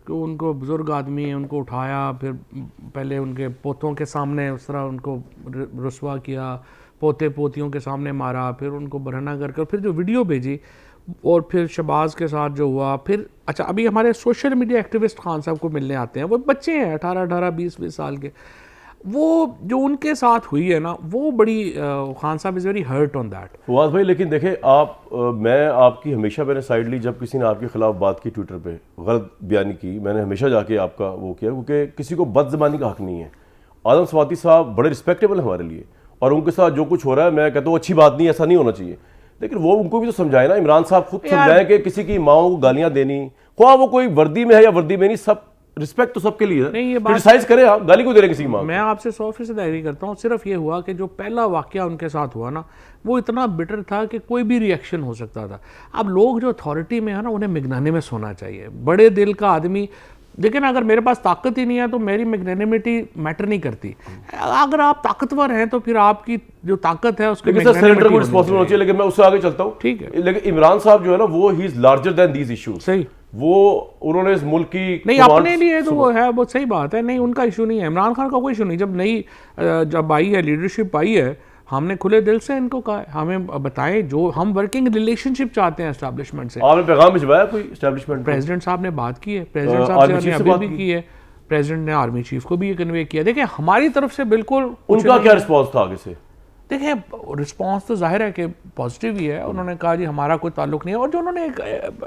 B: कि उनको बुज़ुर्ग आदमी है, उनको उठाया, फिर पहले उनके पोतों के सामने उस तरह उनको रुसवा किया, पोते पोतियों के सामने मारा, फिर उनको बरहना करके, फिर जो वीडियो भेजी, और फिर शहबाज के साथ जो हुआ। फिर अच्छा, अभी हमारे सोशल मीडिया एक्टिविस्ट खान साहब को मिलने आते हैं, वो बच्चे हैं 18-18, 20-20 साल के। वो जो उनके साथ हुई है ना, वो बड़ी खान साहब is very hurt on that.
A: Fawad भाई, लेकिन देखें मैं आपकी हमेशा मैंने साइड ली जब किसी ने आपके खिलाफ बात की, ट्विटर पे गलत बयानी की, मैंने हमेशा जाके आपका वो किया, क्योंकि किसी को बदज़बानी का हक नहीं है। आज़म सवाती साहब बड़े रिस्पेक्टेबल हैं हमारे लिए, और उनके साथ जो कुछ हो रहा है मैं कहता हूँ अच्छी बात नहीं, ऐसा नहीं होना चाहिए, लेकिन वो उनको भी तो समझाए ना, इमरान साहब खुद समझाएं कि किसी की माओ को गालियां देनी, ख्वाह वो कोई वर्दी में है या वर्दी में नहीं, सब रिस्पेक्ट तो सबके लिए है,
B: नहीं, ये
A: क्रिटिसाइज करें आप, गाली को दे रहे किसी की माँ को।
B: मैं आपसे 100% एग्री करता हूँ। सिर्फ ये हुआ कि जो पहला वाकया उनके साथ हुआ ना, वो इतना बिटर था कि कोई भी रिएक्शन हो सकता था। अब लोग जो अथॉरिटी में है ना, उन्हें मिगनाने में सोना चाहिए। बड़े दिल का आदमी, लेकिन अगर मेरे पास ताकत ही नहीं है तो मेरी मैग्नेनिमिटी मैटर नहीं करती। अगर आप ताकतवर हैं तो फिर आपकी जो ताकत है उसकी
A: लेकिन सर सेनेटर को रिस्पॉन्सिबल होना चाहिए, लेकिन मैं उससे आगे चलता हूँ।
B: ठीक है,
A: लेकिन इमरान साहब जो है ना वो he is larger than these issues.
B: सही,
A: वो उन्होंने इस मुल्क की
B: नहीं अपने लिए तो वो है, बहुत सही बात है, नहीं उनका इशू नहीं है, इमरान खान का कोई इशू नहीं। जब आई है लीडरशिप आई है, हमने खुले दिल से इनको कहा है हमें बताएं जो हम वर्किंग रिलेशनशिप चाहते हैं एस्टैब्लिशमेंट से।
A: आपने पैगाम भिजवाया कोई एस्टैब्लिशमेंट?
B: प्रेसिडेंट साहब ने बात की है, प्रेसिडेंट साहब से अभी भी की है, प्रेसिडेंट ने आर्मी चीफ को भी ये कन्वे किया। देखिए हमारी तरफ से बिल्कुल,
A: उनका क्या रिस्पॉन्स था आगे से?
B: देखिए रिस्पांस तो जाहिर है कि पॉजिटिव ही है। उन्होंने कहा जी हमारा कोई ताल्लुक नहीं है, और जो उन्होंने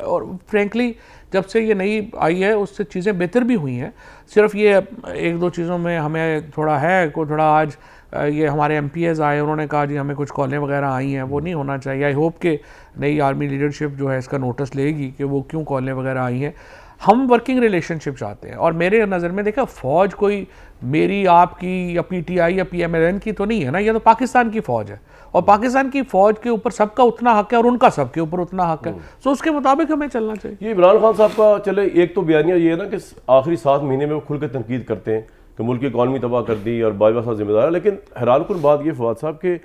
B: और फ्रेंकली जब से ये नई आई है उससे चीज़ें बेहतर भी हुई हैं। सिर्फ ये एक दो चीज़ों में हमें थोड़ा है को थोड़ा आज ये हमारे एमपीएस आए, उन्होंने कहा जी हमें कुछ कॉलें वगैरह आई हैं, वो नहीं होना चाहिए। आई होप कि नई आर्मी लीडरशिप जो है इसका नोटिस लेगी कि वो क्यों कॉलें वगैरह आई हैं। हम वर्किंग रिलेशनशिप चाहते हैं, और मेरे नज़र में देखा फ़ौज कोई मेरी आपकी या पीटीआई या पीएमएलएन की तो नहीं है ना, ये तो पाकिस्तान की फ़ौज है, और पाकिस्तान की फ़ौज के ऊपर सबका उतना हक है और उनका सबके ऊपर उतना हक है, तो उसके मुताबिक हमें चलना चाहिए।
A: ये इमरान खान साहब का चले एक तो बयानिया ये है ना कि आखिरी 7 महीने में वो खुल के तनकीद करते हैं कि मुल्क की इकॉनमी तबाह कर दी और बाजवा साहब जिम्मेदार है, लेकिन हैरानकुन बात ये फवाद साहब के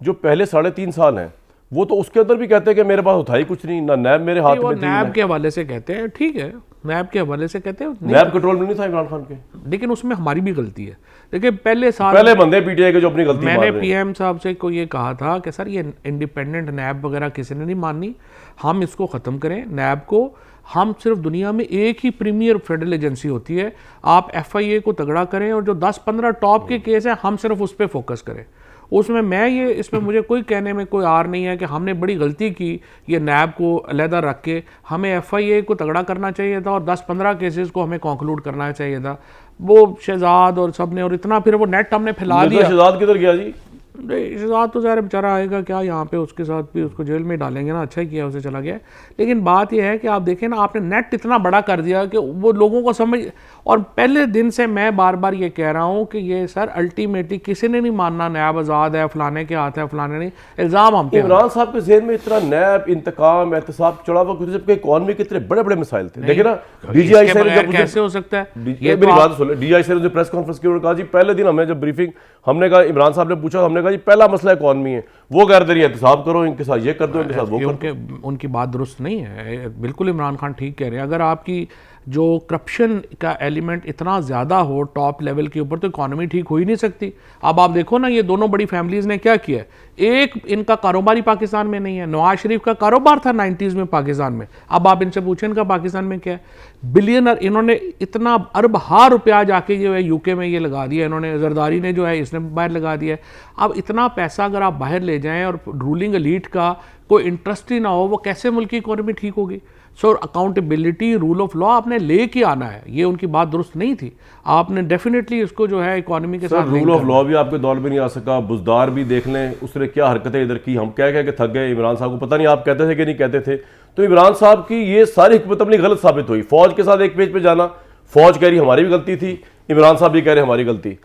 A: जो पहले 3.5 साल हैं वो तो उसके अंदर भी कहते हैं कि मेरे पास उठा ही कुछ नहीं, ना नैब मेरे हाथ में थी।
B: नैब के हवाले से कहते हैं, ठीक है, नैब के हवाले से कहते हैं,
A: नैब कंट्रोल में नहीं था इमरान खान के,
B: लेकिन उसमें हमारी भी गलती है। देखिए पहले
A: बंदे पीटीआई के जो अपनी गलती
B: मैंने पीएम साहब से को ये कहा था कि सर ये इंडिपेंडेंट नैब वगैरह किसी ने नहीं माननी, हम इसको ख़त्म करें नैब को। हम सिर्फ दुनिया में एक ही प्रीमियर फेडरल एजेंसी होती है, आप एफआईए को तगड़ा करें और जो 10-15 टॉप के केस हैं हम सिर्फ उस पर फोकस करें। उसमें मैं ये इसमें मुझे कोई कहने में कोई आर नहीं है कि हमने बड़ी गलती की ये नैब को अलहदा रख के, हमें एफआईए को तगड़ा करना चाहिए था और 10-15 केसेस को हमें कंक्लूड करना चाहिए था। वो शहजाद और सब ने, और इतना फिर वो नेट हमने फैला दिया।
A: शहजाद किधर गया जी?
B: शहजाद तो ज़ाहिर बेचारा आएगा क्या यहाँ पे, उसके साथ भी उसको जेल में डालेंगे ना, अच्छा ही किया उसे चला गया। लेकिन बात यह है कि आप देखें ना, आपने नेट इतना बड़ा कर दिया कि वो लोगों को समझ, और पहले दिन से मैं बार बार ये कह रहा हूँ कि ये सर अल्टीमेटली किसी ने नहीं मानना नैब आज़ाद है, फलाने के हाथ है, फलाने नहीं, इल्ज़ाम हम
A: इमरान साहब के ज़हन में इतना नैब, इंतकाम, एहतसाब चढ़ा हुआ, जबकि इकॉनमी के इतने बड़े बड़े मिसाइल थे। देखिए ना डीजीआई से
B: कैसे हो सकता है,
A: ये मेरी बात सुनो, डीजीआई से प्रेस कॉन्फ्रेंस की उन्होंने कहा जी पहले दिन हमें जब ब्रीफिंग हमने कहा, इमरान साहब ने पूछा, हमने कहा जी पहला मसला इकॉनमी है, वो कह रहे थे एहतसाब करो, इनके साथ ये कर दो, इनके साथ वो कर दो।
B: उनकी बात दुरुस्त नहीं है, बिल्कुल इमरान खान ठीक कह रहे हैं। अगर आपकी जो करप्शन का एलिमेंट इतना ज़्यादा हो टॉप लेवल के ऊपर तो इकॉनमी ठीक हो ही नहीं सकती। अब आप देखो ना ये दोनों बड़ी फैमिलीज़ ने क्या किया, एक इनका कारोबार ही पाकिस्तान में नहीं है। नवाज शरीफ का कारोबार था 90s में पाकिस्तान में, अब आप इनसे पूछें इनका पाकिस्तान में क्या है। बिलियनर इन्होंने इतना अरब हार रुपया जाके जो है यूके में ये लगा दिया इन्होंने, जरदारी ने जो है इसने बाहर लगा दिया है। अब इतना पैसा अगर आप बाहर ले जाएं और रूलिंग एलीट का कोई इंटरेस्ट ही ना हो, वो कैसे मुल्क की इकॉनमी ठीक होगी। सो अकाउंटेबिलिटी, रूल ऑफ लॉ आपने लेके आना है, ये उनकी बात दुरुस्त नहीं थी। आपने डेफिनेटली इसको जो है इकॉनमी के साथ
A: रूल ऑफ लॉ भी आपके दौर में नहीं आ सका। बुजदार भी देख लें, उसने क्या हरकतें इधर की, हम कह के थक गए। इमरान साहब को पता नहीं आप कहते थे कि नहीं कहते थे। तो इमरान साहब की ये सारी हिकमत अमली गलत साबित हुई। फौज के साथ एक पेज पे जाना, फौज कह रही हमारी भी गलती थी, इमरान साहब भी कह रहे हमारी गलती।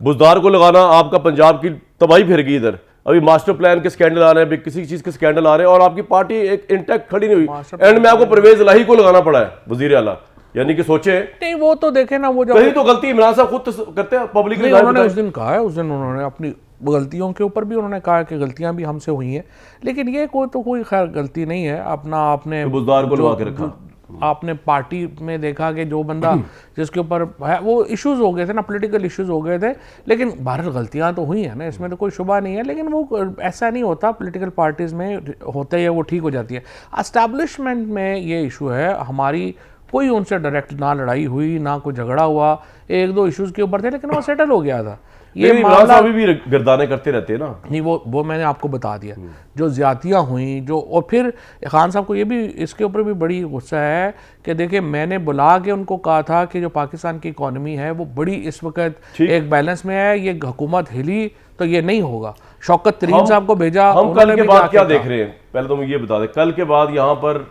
A: बुजदार को लगाना, आपका पंजाब की तबाही फिर गई इधर। अभी मास्टर प्लान के स्कैंडल आ रहे हैं, किसी चीज के स्कैंडल आ रहे हैं, और आपकी पार्टी एक इंटैक्ट खड़ी नहीं हुई। एंड में आपको परवेज इलाही को लगाना पड़ा है वजीर आला। यानी कि सोचे
B: नहीं, वो तो देखे ना, वो जो
A: कहीं तो गलती इमरान साहब खुद करते हैं पब्लिकली।
B: उन्होंने उस दिन कहा है, उस दिन उन्होंने अपनी गलतियों के ऊपर भी उन्होंने कहा कि गलतियां भी हमसे हुई हैं, लेकिन ये कोई खैर गलती नहीं है। अपना आपने
A: बुजदार को लगा के रखा,
B: आपने पार्टी में देखा कि जो बंदा जिसके ऊपर है वो इश्यूज हो गए थे ना, पॉलिटिकल इश्यूज हो गए थे, लेकिन बहरहाल गलतियां तो हुई हैं ना, इसमें तो कोई शुबा नहीं है। लेकिन वो ऐसा नहीं होता, पॉलिटिकल पार्टीज में होता ही है, वो ठीक हो जाती है। एस्टैब्लिशमेंट में ये इशू है, हमारी कोई उनसे डायरेक्ट ना लड़ाई हुई, ना कोई झगड़ा हुआ, एक दो इश्यूज के ऊपर थे, लेकिन वो सेटल हो गया था। ये
A: इमरान
B: मामला
A: साहब भी गर्दाने करते रहते हैं ना।
B: नहीं, वो मैंने आपको बता दिया जो ज्यादतियाँ हुई जो, और फिर खान साहब को ये भी इसके ऊपर भी बड़ी गुस्सा है कि देखिए मैंने बुला के उनको कहा था कि जो पाकिस्तान की इकॉनमी है वो बड़ी इस वक्त एक बैलेंस में है, ये हुकूमत हिली तो ये नहीं होगा। शौकत तरीन साहब को भेजा,
A: हम कल के बाद क्या देख रहे हैं, पहले तो मुझे ये बता दें, कल के बाद यहाँ पर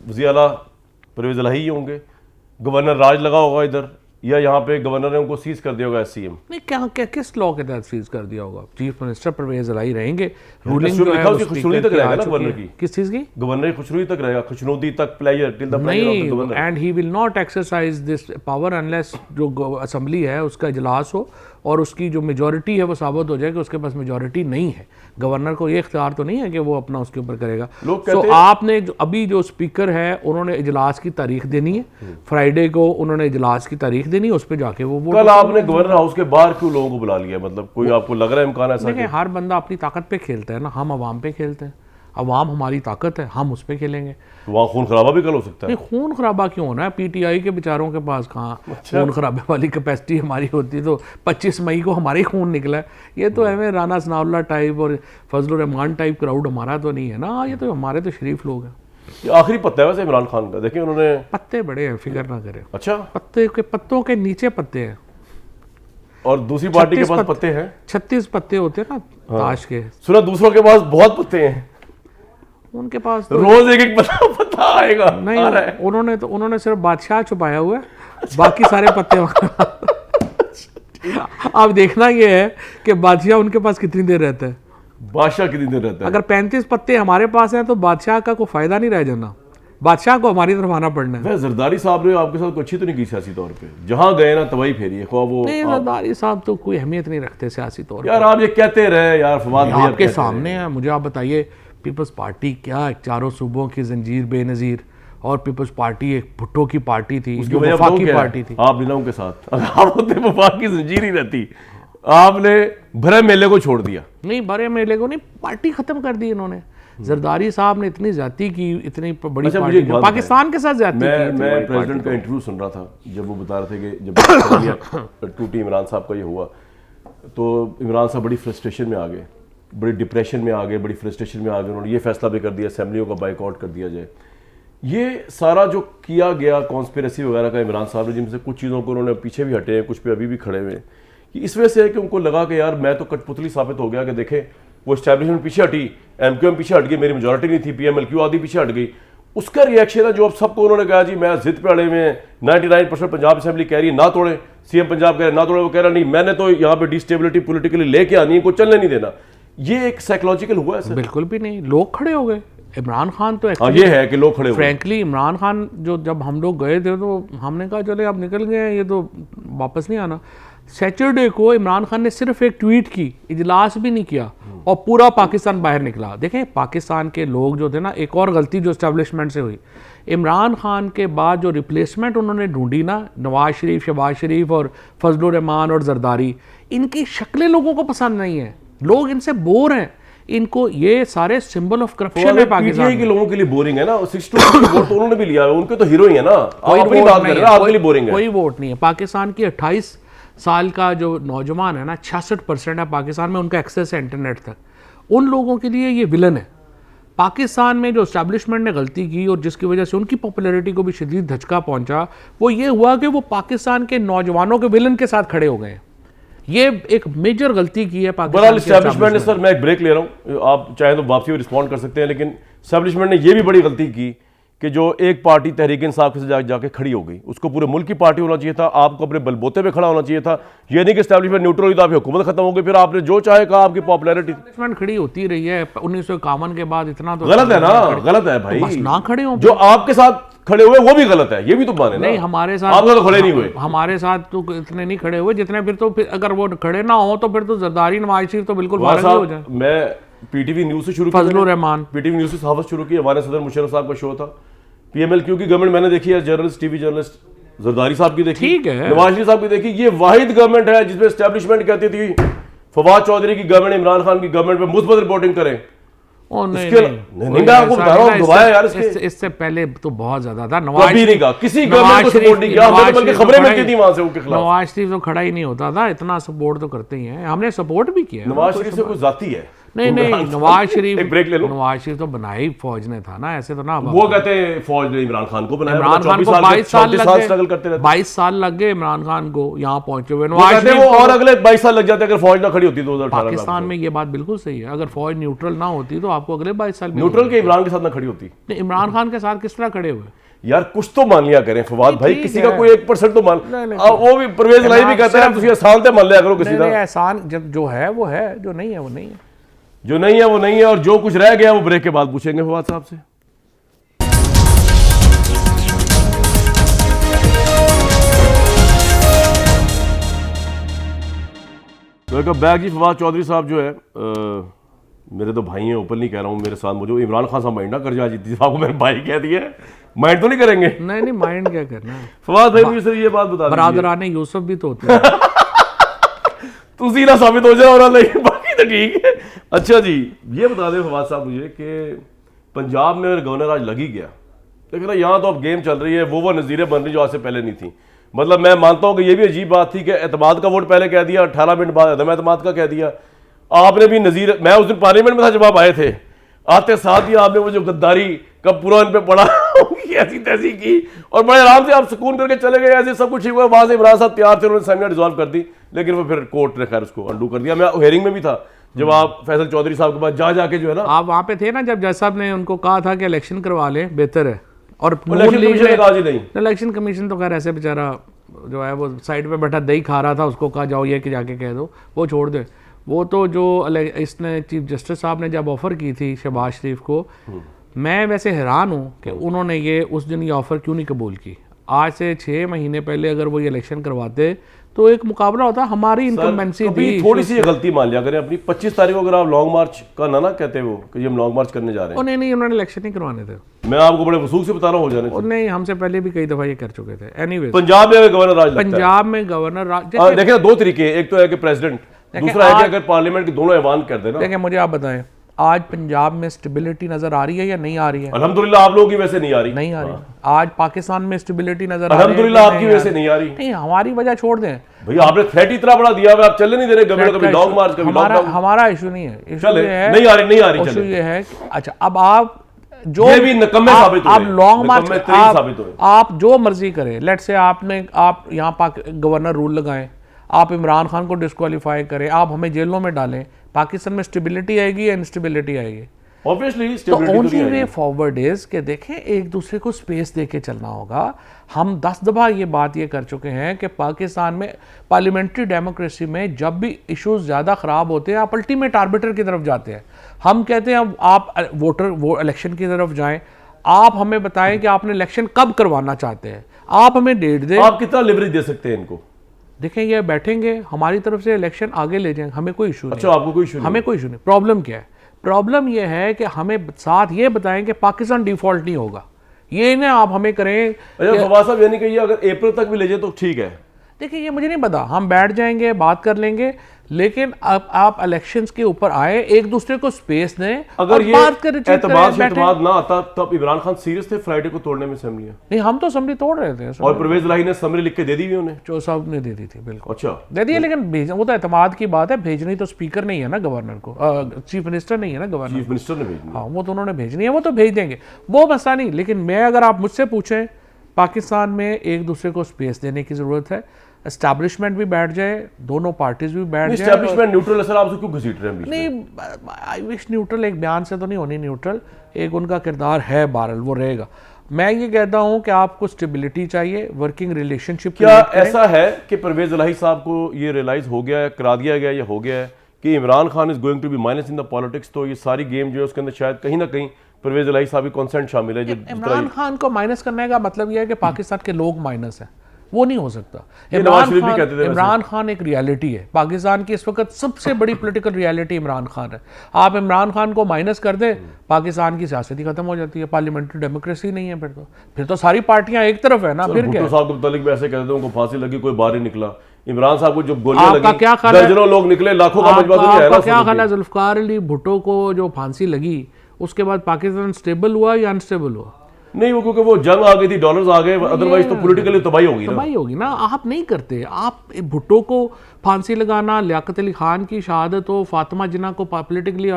A: वज़ीर आला परवेज़ इलाही होंगे, गवर्नर राज लगा होगा इधर, या यहाँ पे गवर्नर ने उनको सीज कर दिया होगा SCM?
B: नहीं, क्या किस लॉ के तहत सीज कर दिया होगा? चीफ मिनिस्टर परवेज इलाही रहेंगे, रूलिंग
A: जो
B: जो
A: है
B: है
A: खुशनुदी तक रहेगा ना गवर्नर की।
B: किस चीज की?
A: गवर्नर की खुशनुदी तक रहेगा, खुशनुदी तक, pleasure till the pleasure of the governor.
B: And he will not exercise this power unless जो असेंबली है उसका इजलास हो और उसकी जो मेजॉरिटी है वो साबित हो जाए कि उसके पास मेजॉरिटी नहीं है। गवर्नर को ये इख्तियार तो नहीं है कि वो अपना उसके ऊपर करेगा। तो आपने अभी जो स्पीकर है उन्होंने इजलास की तारीख देनी है, फ्राइडे को उन्होंने इजलास की तारीख देनी है, उस पर जाके वो वोट।
A: कल आपने गवर्नर हाउस के बाहर क्यों लोगों को बुला लिया? मतलब कोई आपको लग रहा है इम्कान ऐसा?
B: देखिए हर बंदा अपनी ताकत पे खेलता है ना, हम अवाम पे खेलते हैं, अवाम हमारी ताकत है, हम उस पर खेलेंगे।
A: तो वहाँ खून खराबा भी कल हो सकता है।
B: नहीं, खून खराबा क्यों होना है? PTI के बेचारों के पास कहाँ खून खराबे वाली कैपेसिटी हमारी होती, तो 25 मई को हमारे ही खून निकला है। ये तो हमें राना सनाउल्लाह टाइप और फजलुर रहमान टाइप क्राउड हमारा तो नहीं है ना, ये तो हमारे तो शरीफ लोग हैं।
A: ये आखिरी पत्ता है वैसे इमरान खान का, देखिए उन्होंने
B: पत्ते बड़े हैं, फिक्र ना करें।
A: अच्छा,
B: पत्तों के नीचे पत्ते हैं,
A: और दूसरी पार्टी के पास पत्ते हैं।
B: 36 पत्ते होते हैं ना ताश के।
A: सुना दूसरों के पास बहुत पत्ते हैं,
B: उनके पास तो
A: रोज एक एक पत्ता आएगा।
B: नहीं, उन्होंने सिर्फ बादशाह छुपाया हुआ है, बाकी सारे पत्ते अब देखना ये है कि बादशाह उनके पास कितनी देर रहता है।
A: बादशाह कितनी देर रहता है?
B: अगर 35 पत्ते हमारे पास हैं तो बादशाह का कोई फायदा नहीं रह जाना, बादशाह को हमारी तरफ आना पड़ना है।
A: वह जरदारी साहब ने आपके साथ कोई अच्छी तो नहीं की सियासी तौर पे? जहां गए ना तबाही फेरी है, वो
B: नहीं, जरदारी साहब तो कोई अहमियत नहीं रखते सियासी तौर पर।
A: यार आप ये कहते रहे यार, फवाद भाई
B: आपके सामने है। मुझे आप बताइए, पीपल्स पार्टी क्या चारों सूबों की जंजीर बेनजीर, और पीपल्स पार्टी एक भुट्टो की पार्टी थी, जो वफाकी पार्टी थी।
A: आप नीलम के साथ आप होते वफाक की जंजीर ही रहती, आपने भरे मेले को छोड़ दिया।
B: नहीं, भरे मेले को नहीं, पार्टी खत्म कर दी इन्होंने। जरदारी साहब ने इतनी ज्यादती की, इतनी बड़ी पार्टी पाकिस्तान के साथ ज्यादती की।
A: मैं प्रेसिडेंट का इंटरव्यू सुन रहा था, जब वो बता रहे थे कि जब टूटी इमरान साहब का ये हुआ तो इमरान साहब बड़ी फ्रस्ट्रेशन में आ गए, बड़ी डिप्रेशन में आ गए, बड़ी फ्रस्ट्रेशन में आ गए। उन्होंने ये फैसला भी कर दिया असेंबलियों का बाइकआउट कर दिया जाए। ये सारा जो किया गया कॉन्स्पिरेसी वगैरह का इमरान साहब ने, जिनसे कुछ चीज़ों को उन्होंने पीछे भी हटे हैं, कुछ पे अभी भी खड़े हुए हैं, इस वजह से है कि उनको लगा कि यार मैं तो कठपुतली साबित हो गया कि देखें वो एस्टैब्लिशमेंट पीछे हटी, MQM पीछे हट गई, मेरी मेजॉरिटी नहीं थी, PMLQ आदि पीछे हट गई। उसका रिएक्शन है जो अब सबको उन्होंने कहा जी मैं जिद पे अड़े हुए हैं, 99% पंजाब असेंबली कह रही है ना तोड़े, CM पंजाब कह रहे ना तोड़े, वो कह रहा नहीं मैंने तो यहाँ पे डिस्टेबिलिटी पोलिटिकली लेके आनी है, को चलने नहीं देना। ये एक साइकोलॉजिकल हुआ है सर?
B: बिल्कुल भी नहीं, लोग खड़े हो गए। इमरान खान तो
A: ये है कि लोग खड़े हो गए।
B: फ्रैंकली इमरान खान जो जब हम लोग गए थे तो हमने कहा चले अब निकल गए, ये तो वापस नहीं आना। सैटरडे को इमरान खान ने सिर्फ एक ट्वीट की, इजलास भी नहीं किया, और पूरा पाकिस्तान बाहर निकला। देखें पाकिस्तान के लोग जो थे ना, एक और गलती जो एस्टेब्लिशमेंट से हुई, इमरान खान के बाद जो रिप्लेसमेंट उन्होंने ढूंढी ना, नवाज शरीफ, शहबाज शरीफ और फजलुर रहमान और जरदारी, इनकी शक्लें लोगों को पसंद नहीं है, लोग इनसे बोर हैं। इनको ये सारे सिंबल ऑफ करप्शन है पाकिस्तान
A: के लोगों के लिए बोरिंग है ना। 62 वोट तो उन्होंने भी लिया है, उनके तो हीरो ही है ना। आप अपनी बात कर रहे हैं, आपके लिए बोरिंग है?
B: कोई वोट नहीं है। पाकिस्तान की 28 साल का जो नौजवान है ना, 66% है पाकिस्तान में उनका एक्सेस है इंटरनेट तक। उन लोगों के लिए ये विलन है। पाकिस्तान में जो एस्टैब्लिशमेंट ने गलती की और जिसकी वजह से उनकी पॉपुलैरिटी को भी शदीद धचका पहुंचा, वो ये हुआ कि वो पाकिस्तान के नौजवानों के विलन के साथ खड़े हो गए। ये एक मेजर गलती की है पाकिस्तान की
A: एस्टैब्लिशमेंट ने। सर मैं एक ब्रेक ले रहा हूँ, आप चाहे तो वापसी में रिस्पॉन्ड कर सकते हैं, लेकिन एस्टैब्लिशमेंट ने ये भी बड़ी गलती की कि जो एक पार्टी तहरीक इंसाफ से जाके खड़ी हो गई, उसको पूरे मुल्क की पार्टी होना चाहिए था, आपको अपने बलबोते पे खड़ा होना चाहिए था। ये नहीं कि एस्टैब्लिशमेंट न्यूट्रल हुई तो आपकी हुकूमत खत्म हो गई, फिर आपने जो चाहे कहा, आपकी पॉपुलैरिटी
B: खड़ी होती रही है। 1951 के बाद इतना तो
A: गलत है ना, गलत है भाई।
B: बस ना खड़े हो,
A: जो आपके साथ खड़े हुए वो भी गलत है, ये भी तो माने ना।
B: नहीं, हमारे साथ
A: आप तो खड़े नहीं हुए,
B: हमारे साथ तो इतने नहीं खड़े हुए जितने, फिर तो अगर वो खड़े ना हो तो फिर तो जरदारी नवाज शरीफ तो बिल्कुल बाहर हो जाए।
A: मैं PTV न्यूज से शुरू,
B: फजलुर रहमान
A: PTV न्यूज से सहाफत शुरू की, हमारे सदर मुशर्रफ साहब का शो था। PMLQ की गवर्नमेंट मैंने देखी है, जर्नलिस्ट, TV जर्नलिस्ट जरदारी साहब की देखी,
B: ठीक है,
A: नवाज शरीफ साहब की देखी। ये वाहिद गवर्नमेंट है जिसमें एस्टैब्लिशमेंट कहती थी फवाद चौधरी की गवर्नमेंट, इमरान खान की गवर्नमेंट पे मुस्बत रिपोर्टिंग करें,
B: ओ नहीं
A: इसके
B: नहीं,
A: नहीं, मैं आपको बता रहा हूँ दुआ है यार इसके।
B: इससे पहले तो बहुत ज्यादा था।
A: कभी नहीं कहा, किसी गवर्नमेंट को सपोर्ट नहीं किया, हमें तो बल्कि खबरें मिलती थी वहां से उनके खिलाफ।
B: नवाज शरीफ तो खड़ा ही नहीं होता था, इतना सपोर्ट तो करते ही हैं, हमने सपोर्ट भी किया।
A: नवाज शरीफ से कोई जाती है?
B: नहीं नहीं, नवाज शरीफ,
A: एक ब्रेक ले लो।
B: नवाज शरीफ तो बनाई फौज ने था ना, ऐसे तो ना।
A: वो कहते हैं फौज ने इमरान खान को बनाया,
B: इमरान खान को 22 साल
A: स्ट्रगल करते रहते।
B: 22 साल लग गए इमरान खान को यहाँ पहुंचे हुए।
A: वो कहते हैं वो और अगले 22 साल लग जाते अगर फौज ना खड़ी होती 2018 में।
B: पाकिस्तान में ये बात बिल्कुल सही है, अगर फौज न्यूट्रल ना होती तो आपको अगले 22 साल
A: न्यूट्रल के इमरान के साथ ना खड़ी होती।
B: इमरान खान के साथ किस तरह खड़े हुए
A: यार कुछ तो मान लिया करें फवाद भाई, किसी का कोई 1% तो मान। वो भी परवेज इलाही भी कहता है तुम आसान से मान लिया करो किसी का।
B: एहसान जब जो है वो है, जो नहीं है वो नहीं है।
A: जो नहीं है वो नहीं है, और जो कुछ रह गया वो ब्रेक के बाद पूछेंगे फवाद साहब से। वेलकम बैक जी। फवाद चौधरी साहब जो है मेरे तो भाई हैं, ओपन नहीं कह रहा हूँ, मेरे साथ मुझे इमरान खान साहब माइंड ना कर जाए, जीती साहब को मैंने भाई कह दिया, माइंड तो नहीं करेंगे?
B: नहीं नहीं, माइंड क्या करना है।
A: फवाद भाई मुझे सिर्फ ये बात बता दीजिए,
B: बरादराने यूसुफ भी तो होते हैं।
A: तुसी ना साबित हो जाए और नहीं, बाकी तो ठीक है। अच्छा जी, ये बता दें फवाद साहब मुझे कि पंजाब में गवर्नर आज लग ही गया, लेकिन यहाँ तो अब गेम चल रही है, वो नज़ीरें बन रही जो आज से पहले नहीं थी। मतलब मैं मानता हूँ कि ये भी अजीब बात थी कि एतमाद का वोट पहले कह दिया, 18 मिनट बाद अदम एतमाद का कह दिया। आपने भी नज़ीर, मैं उस दिन पार्लियामेंट में था जब आप आए थे, आते साथ ही आपने वो जो गद्दारी का पूरा इन पे पड़ा ऐसी तैसी की और बड़े आराम से आप सुकून करके चले गए, ऐसे सब कुछ ठीक हुआ। वहां से इमरान साहब तैयार थे, उन्होंने सेमिनार रिजॉल्व कर दी, लेकिन वो फिर कोर्ट ने खैर उसको अंडू कर दिया। मैं हेयरिंग में भी था जब आप फैसल चौधरी साहब के पास जाके जो है ना,
B: आप वहां पे थे ना जब जज साहब ने उनको कहा था कि इलेक्शन करवा लें, बेहतर है। और इलेक्शन कमीशन तो खैर ऐसे बेचारा जो है वो साइड पे बैठा दही खा रहा था, उसको कहा जाओ ये कि जाके कह दो, वो छोड़ दे। वो तो जो इसने चीफ जस्टिस साहब ने जब ऑफर की थी शहबाज शरीफ को, मैं वैसे हैरान हूँ कि उन्होंने ये उस दिन ये ऑफर क्यों नहीं कबूल की। आज से 6 महीने पहले अगर वो ये इलेक्शन करवाते तो एक मुकाबला होता, हमारी इनकम्बेंसी थी।
A: थोड़ी सी गलती मान लिया करें अपनी। 25 तारीख को अगर आप लॉन्ग मार्च का ना कहते वो कि हम लॉन्ग मार्च करने जा रहे हैं।
B: नहीं, उन्होंने इलेक्शन नहीं करवाने थे।
A: मैं आपको बड़े वसूख से बता रहा हूँ, हो जाने
B: नहीं, हमसे पहले भी कई दफा ये कर चुके थे। एनीवेज,
A: पंजाब में गवर्नर राज,
B: पंजाब में गवर्नर राज
A: देखिए 2 तरीके, एक तो है कि प्रेसिडेंट, दूसरा है कि अगर पार्लियामेंट के दोनों ऐवान कर देना।
B: देखिए मुझे आप बताएं, आज पंजाब में स्टेबिलिटी नजर आ रही है या नहीं आ रही है?
A: अल्हम्दुलिल्लाह आप लोगों की वजह से नहीं आ रही।
B: नहीं आ रही। आज पाकिस्तान में स्टेबिलिटी नजर आ रही है?
A: अल्हम्दुलिल्लाह आपकी वजह से नहीं आ रही।
B: नहीं, हमारी वजह छोड़ दें
A: भैया, आपने थ्रेट इतना बड़ा दिया हुआ, आप चलने नहीं दे रहे, कभी लॉन्ग मार्च, कभी लॉकडाउन।
B: हमारा इशू नहीं है, इशू ये है
A: नहीं आ रही
B: इशू ये है। अच्छा, अब आप जो
A: ये भी नकम्मे साबित हुए,
B: आप लॉन्ग मार्च
A: साबित हुए,
B: आप जो मर्जी करें। लेट से आप यहाँ गवर्नर रूल लगाएं, आप इमरान खान को डिस्क्वालीफाई करें, आप हमें जेलों में डालें, पाकिस्तान में स्टेबिलिटी आएगी या इंस्टेबिलिटी आएगी?
A: ऑब्वियसली
B: तो ओनली वे फॉरवर्ड इज कि देखें एक दूसरे को स्पेस देके चलना होगा। हम 10 दफा ये कर चुके हैं कि पाकिस्तान में पार्लियामेंट्री डेमोक्रेसी में जब भी इश्यूज ज़्यादा ख़राब होते हैं आप अल्टीमेट आर्बिटर की तरफ जाते हैं। हम कहते हैं आप वो इलेक्शन की तरफ जाएं, आप हमें बताएं कि आपने इलेक्शन कब करवाना चाहते हैं, आप हमें डेट दें।
A: आप कितना लिवरेज दे सकते हैं इनको?
B: देखें ये बैठेंगे, हमारी तरफ से इलेक्शन आगे ले जाएंगे, हमें कोई इशू नहीं।
A: अच्छा, आपको कोई इशू नहीं?
B: हमें कोई इशू नहीं। प्रॉब्लम क्या है? प्रॉब्लम ये है कि हमें साथ ये बताएं कि पाकिस्तान डिफॉल्ट नहीं होगा, ये ना आप हमें करें।
A: अच्छा फवाद साहब, यानी कि ये अगर अप्रैल तक भी ले जाए तो ठीक है।
B: देखिए ये मुझे नहीं पता, हम बैठ जाएंगे बात कर लेंगे, लेकिन अब आप इलेक्शंस के ऊपर आए, एक दूसरे को स्पेस दें।
A: अगर ये एतमाद ना आता तब इमरान खान सीरियस थे फ्राइडे को तोड़ने में असेंबली? नहीं,
B: हम तो असेंबली तोड़ रहे थे।
A: और परवेज इलाही ने समरी लिख के दे दी हुई उन्हें?
B: जो साहब ने दे दी थी, बिल्कुल।
A: अच्छा,
B: दे दी, लेकिन भेजना वो तो एतमाद की बात है, भेजनी तो स्पीकर नहीं है ना गवर्नर को, चीफ मिनिस्टर नहीं है ना गवर्नर,
A: चीफ मिनिस्टर ने भेजनी।
B: हाँ, वो तो उन्होंने भेजनी है, वो तो भेज देंगे, वो मसला नहीं। लेकिन मैं अगर आप मुझसे पूछें, पाकिस्तान में एक दूसरे को स्पेस देने की जरूरत है। एस्टैब्लिशमेंट भी बैठ जाए, दोनों पार्टीज भी बैठ जाए।
A: एस्टैब्लिशमेंट न्यूट्रल है सर, आप उसको क्यों घसीट रहे हैं?
B: नहीं, आई विश न्यूट्रल एक बयान से तो नहीं होनी न्यूट्रल, एक उनका किरदार है बहरहाल, वो रहेगा। मैं ये कहता हूं कि आपको स्टेबिलिटी चाहिए, वर्किंग रिलेशनशिप।
A: क्या ऐसा है कि परवेज इलाही साहब को ये रियलाइज हो गया है, करा दिया गया, या हो गया है कि Imran Khan is going to be minus in the politics, तो ये सारी गेम जो है उसके अंदर शायद कहीं ना कहीं परवेज इलाही साहब की कॉन्सेंट शामिल है?
B: इमरान खान को माइनस करने का मतलब यह है कि पाकिस्तान के लोग माइनस है, वो नहीं हो सकता। इमरान खान एक रियलिटी है, पाकिस्तान की इस वक्त सबसे बड़ी पॉलिटिकल रियलिटी इमरान खान है। आप इमरान खान को माइनस कर दे, पाकिस्तान की सियासत ही खत्म हो जाती है, पार्लियामेंट्री डेमोक्रेसी नहीं है, फिर तो सारी पार्टियां एक तरफ है ना। फिर क्या
A: साहब को भी ऐसे कहते हैं, उनको फांसी लगी, कोई बाहर ही निकला। इमरान साहब को जो गोलियां लगी,
B: क्या
A: दर्जनों लोग निकले, लाखों का मजबा तो नहीं है ना।
B: क्या ख्याल है जुल्फकार अली भुट्टो को जो फांसी लगी, उसके बाद पाकिस्तान स्टेबल हुआ या अनस्टेबल हुआ?
A: नहीं, वो क्योंकि वो जंग आ गई थी, डॉलर्स आ गए, अदरवाइज तो पॉलिटिकली तबाही होगी ना।
B: तबाही होगी ना। आप नहीं करते। आप भुट्टो को फांसी लगाना, लियाकत अली खान की शहादत हो, फातिमा जिन्ना को पॉलिटिकली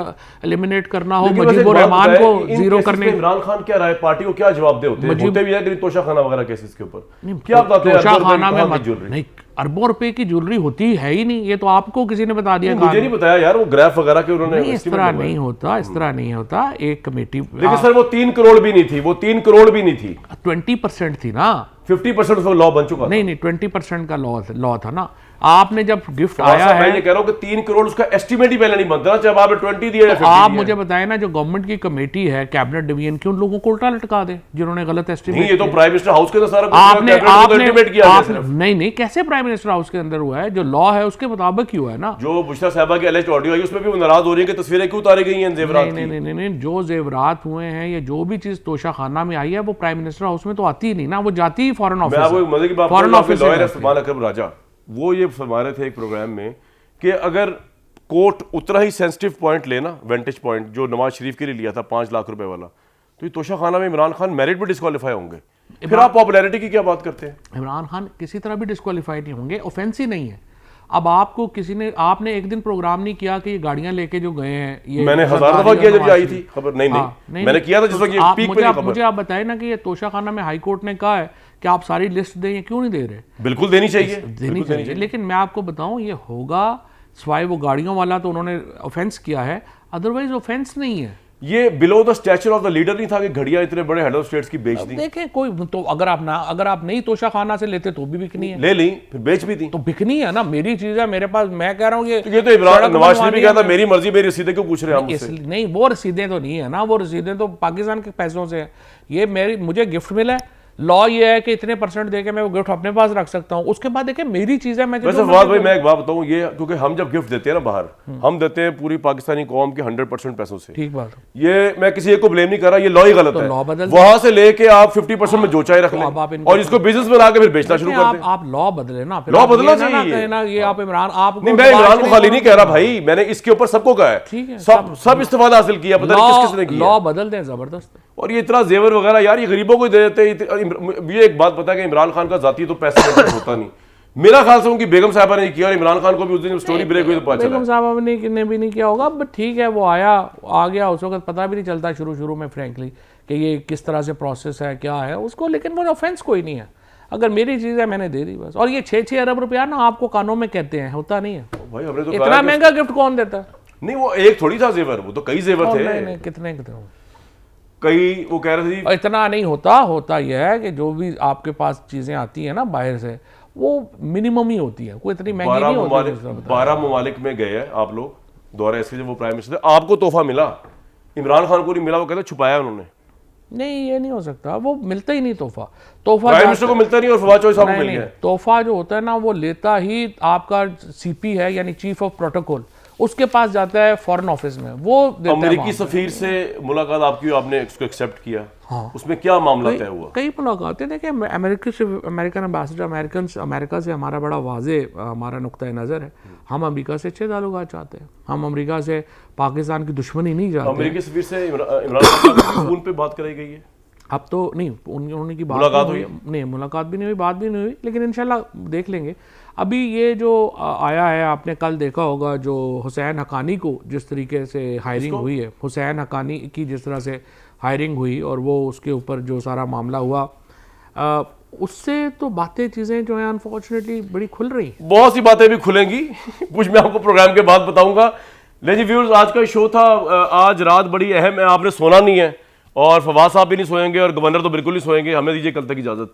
B: एलिमिनेट करना हो, मुजीबुर रहमान को जीरो करने।
A: इमरान खान क्या राय, पार्टी को क्या जवाब दे होते भी है कि तोशा खाना वगैरह केसेस के ऊपर क्या बताते हैं?
B: तोशा खाना में नहीं, अरबों रुपए की ज्वेलरी होती है ही नहीं। ये तो आपको किसी ने बता दिया।
A: मुझे नहीं बताया यार, वो ग्राफ वगैरह के उन्होंने।
B: इस तरह नहीं होता, इस तरह नहीं होता। एक कमेटी,
A: लेकिन सर वो 3 करोड़ भी नहीं थी, वो 3 करोड़ भी नहीं थी,
B: 20% थी ना।
A: 50% उसका लॉ बन चुका था।
B: नहीं 20% का लॉ था ना। आपने जब गिफ्ट आया है,
A: मैं ये कह रहा हूं कि 3 करोड़ उसका एस्टिमेट ही पहले नहीं बनता ना, जब आपने 20 दिया या 50
B: आप मुझे बताएं ना, जो गवर्नमेंट की कमेटी है कैबिनेट डिवीजन की, उन लोगों को उल्टा लटका दे जिन्होंने गलत एस्टिमेट।
A: नहीं, ये तो प्राइम मिनिस्टर हाउस के अंदर सारा
B: आपने
A: एस्टिमेट किया है सिर्फ।
B: नहीं, कैसे प्राइम मिनिस्टर हाउस के अंदर हुआ है? जो लॉ है उसके मुताबिक ही हुआ है ना।
A: जो बुशरा साहबा की एलिस्ट ऑडियो आई उसमें भी वो नाराज हो रही है कि तस्वीरें क्यों उतारी गई हैं जेवरात की।
B: नहीं, जो जेवरात हुए हैं या जो भी चीज तोशा खाना में आई है, वो प्राइम मिनिस्टर हाउस में तो आती ही नहीं ना, वो जाती ही फॉरेन ऑफिस।
A: मैं आपको मजे की बात
B: फॉरेन ऑफिस
A: लॉयर सलमान अकरम राजा, वो ये फरमा रहे थे एक प्रोग्राम में कि अगर कोर्ट उतना ही सेंसिटिव पॉइंट लेना, वेंटेज पॉइंट जो नवाज शरीफ के लिए लिया था 5 लाख रुपए वाला, तो ये तोशा खाना में इमरान खान मेरिट पे डिस्क्वालीफाई होंगे। फिर आप पॉपुलैरिटी की क्या बात करते हैं?
B: इमरान खान किसी तरह भी डिस्क्वालीफाई नहीं होंगे, ऑफेंस ही नहीं है। अब आपको किसी ने, आपने एक दिन प्रोग्राम नहीं किया कि ये गाड़ियां लेके जो गए हैं, ये
A: मैंने 1000 दफा किया जब ये आई थी खबर। नहीं, मैंने किया था जिस वक्त ये पीक पे थी खबर।
B: मुझे आप बताएं ना कि ये तोशा खाना में हाई कोर्ट ने कहा है कि आप सारी लिस्ट दें, ये क्यों नहीं दे रहे?
A: बिल्कुल देनी चाहिए,
B: देनी चाहिए। लेकिन मैं आपको बताऊं, ये होगा स्वाय वो गाड़ियों वाला तो उन्होंने ऑफेंस किया है, अदरवाइज ऑफेंस नहीं है।
A: ये below the stature of the leader नहीं था कि घड़ियां इतने बड़े हेड ऑफ स्टेट्स की बेच दी।
B: देखें, कोई तो अगर आप नहीं तोशा खाना से लेते तो भी बिकनी है,
A: ले ली फिर बेच भी दी
B: तो बिकनी है ना। मेरी चीज है मेरे पास, मैं कह रहा हूँ ये
A: तो इमरान नवाज शरीफ भी कहता मेरी मर्जी मेरी रसीदें क्यों पूछ रहे हैं आप?
B: नहीं, वो रसीदें तो नहीं है ना, वो रसीदें तो पाकिस्तान के पैसों से है। ये मुझे गिफ्ट मिला है, लॉ ये है कि इतने % देके मैं वो गिफ्ट अपने पास रख सकता हूँ। उसके बाद देखिए मेरी चीज है।
A: वैसे फवाद भाई मैं एक बात बताऊं, ये क्योंकि हम जब गिफ्ट देते हैं ना बाहर, हम देते हैं पूरी पाकिस्तानी कौम के 100% पैसों से।
B: ठीक बात।
A: ये मैं किसी एक को ब्लेम नहीं कर रहा, ये लॉ ही गलत है।
B: लॉ बदल,
A: वहां से लेके आप 50% में जो चाहे रख लें और इसको बिजनेस में लाके फिर बेचना शुरू कर दें।
B: आप लॉ बदले ना,
A: लॉ बदलना चाहिए
B: ना। ये आप इमरान, आप
A: नहीं, मैं इमरान को खाली नहीं कह रहा भाई, मैंने इसके ऊपर सबको कहा है।
B: ठीक है,
A: सब इस्तेफादा हासिल किया, पता नहीं किस किसने किया।
B: लॉ बदल दें, जबरदस्त।
A: और ये इतना जेवर वगैरह यार ये गरीबों को दे देते हैं। ये एक बात पता है कि इमरान खान का जाती तो पैसा होता नहीं, मेरा ख्याल से उनकी बेगम साहबा ने किया और इमरान खान को भी उस दिन स्टोरी ब्रेक हुई तो पता चला
B: बेगम साहबा ने भी नहीं किया होगा, बट ठीक है, वो आ गया उस वक्त पता भी नहीं चलता शुरू में फ्रैंकली कि ये किस तरह से प्रोसेस है, क्या है उसको। लेकिन वो ऑफेंस कोई नहीं है, अगर मेरी चीज़ है मैंने दे दी बस। और ये 6-6 अरब रुपया ना आपको कानों में कहते हैं, होता नहीं है
A: भाई। हमने तो
B: इतना महंगा गिफ्ट कौन देता है?
A: नहीं, वो एक थोड़ी था जेवर, वो तो कई जेवर थे।
B: नहीं, कितने
A: कई वो कह रहे थे
B: इतना नहीं होता यह है कि जो भी आपके पास चीजें आती है ना बाहर से, वो मिनिमम ही होती है, कोई इतनी महंगी नहीं होती।
A: 12 ममालिक में गए हैं आप लोग दौरा, ऐसे जब वो प्राइम मिनिस्टर थे, आपको तोहफा मिला, इमरान खान को नहीं मिला, वो कहते छुपाया उन्होंने।
B: नहीं, ये नहीं हो सकता, वो मिलता ही नहीं तोहफा
A: प्राइम मिनिस्टर को मिलता नहीं और फवाद चौधरी साहब को मिल गया।
B: तोहफा जो होता है ना, वो लेता ही आपका CP है, यानी चीफ ऑफ प्रोटोकॉल, उसके पास जाता है फॉरेन ऑफिस में, वो
A: अमेरिकी सफीर से मुलाकात आपकी, आपने इसको एक्सेप्ट किया। हाँ। उसमें क्या मामला तय हुआ?
B: कई मुलाकातें देखिए, अमेरिकन एम्बेसडर, अमेरिका से हमारा बड़ा वाजे हमारा नुक्ता नज़र है। हम अमेरिका से अच्छे ताल्लुकात चाहते हैं, हम अमेरिका से पाकिस्तान की दुश्मनी नहीं चाहते।
A: अमेरिकी सफीर से इमरान खान फोन पे बात कराई गई है?
B: अब तो नहीं, उन्होंने की
A: मुलाकात हुई
B: नहीं, मुलाकात भी नहीं हुई, बात भी नहीं हुई, लेकिन इंशाल्लाह देख लेंगे। अभी ये जो आया है, आपने कल देखा होगा, जो हुसैन हकानी को जिस तरीके से हायरिंग हुई है, हुसैन हकानी की जिस तरह से हायरिंग हुई और वो उसके ऊपर जो सारा मामला हुआ, उससे तो बातें चीज़ें जो हैं अनफॉर्चुनेटली बड़ी खुल रही।
A: बहुत सी बातें भी खुलेंगी कुछ मैं आपको प्रोग्राम के बाद बताऊंगा। लेकिन व्यूअर्स, आज का शो था, आज रात बड़ी अहम है, आपने सोना नहीं है और फवाद साहब भी नहीं सोएंगे और गवर्नर तो बिल्कुल नहीं सोएंगे। हमें दीजिए कल तक इजाजत।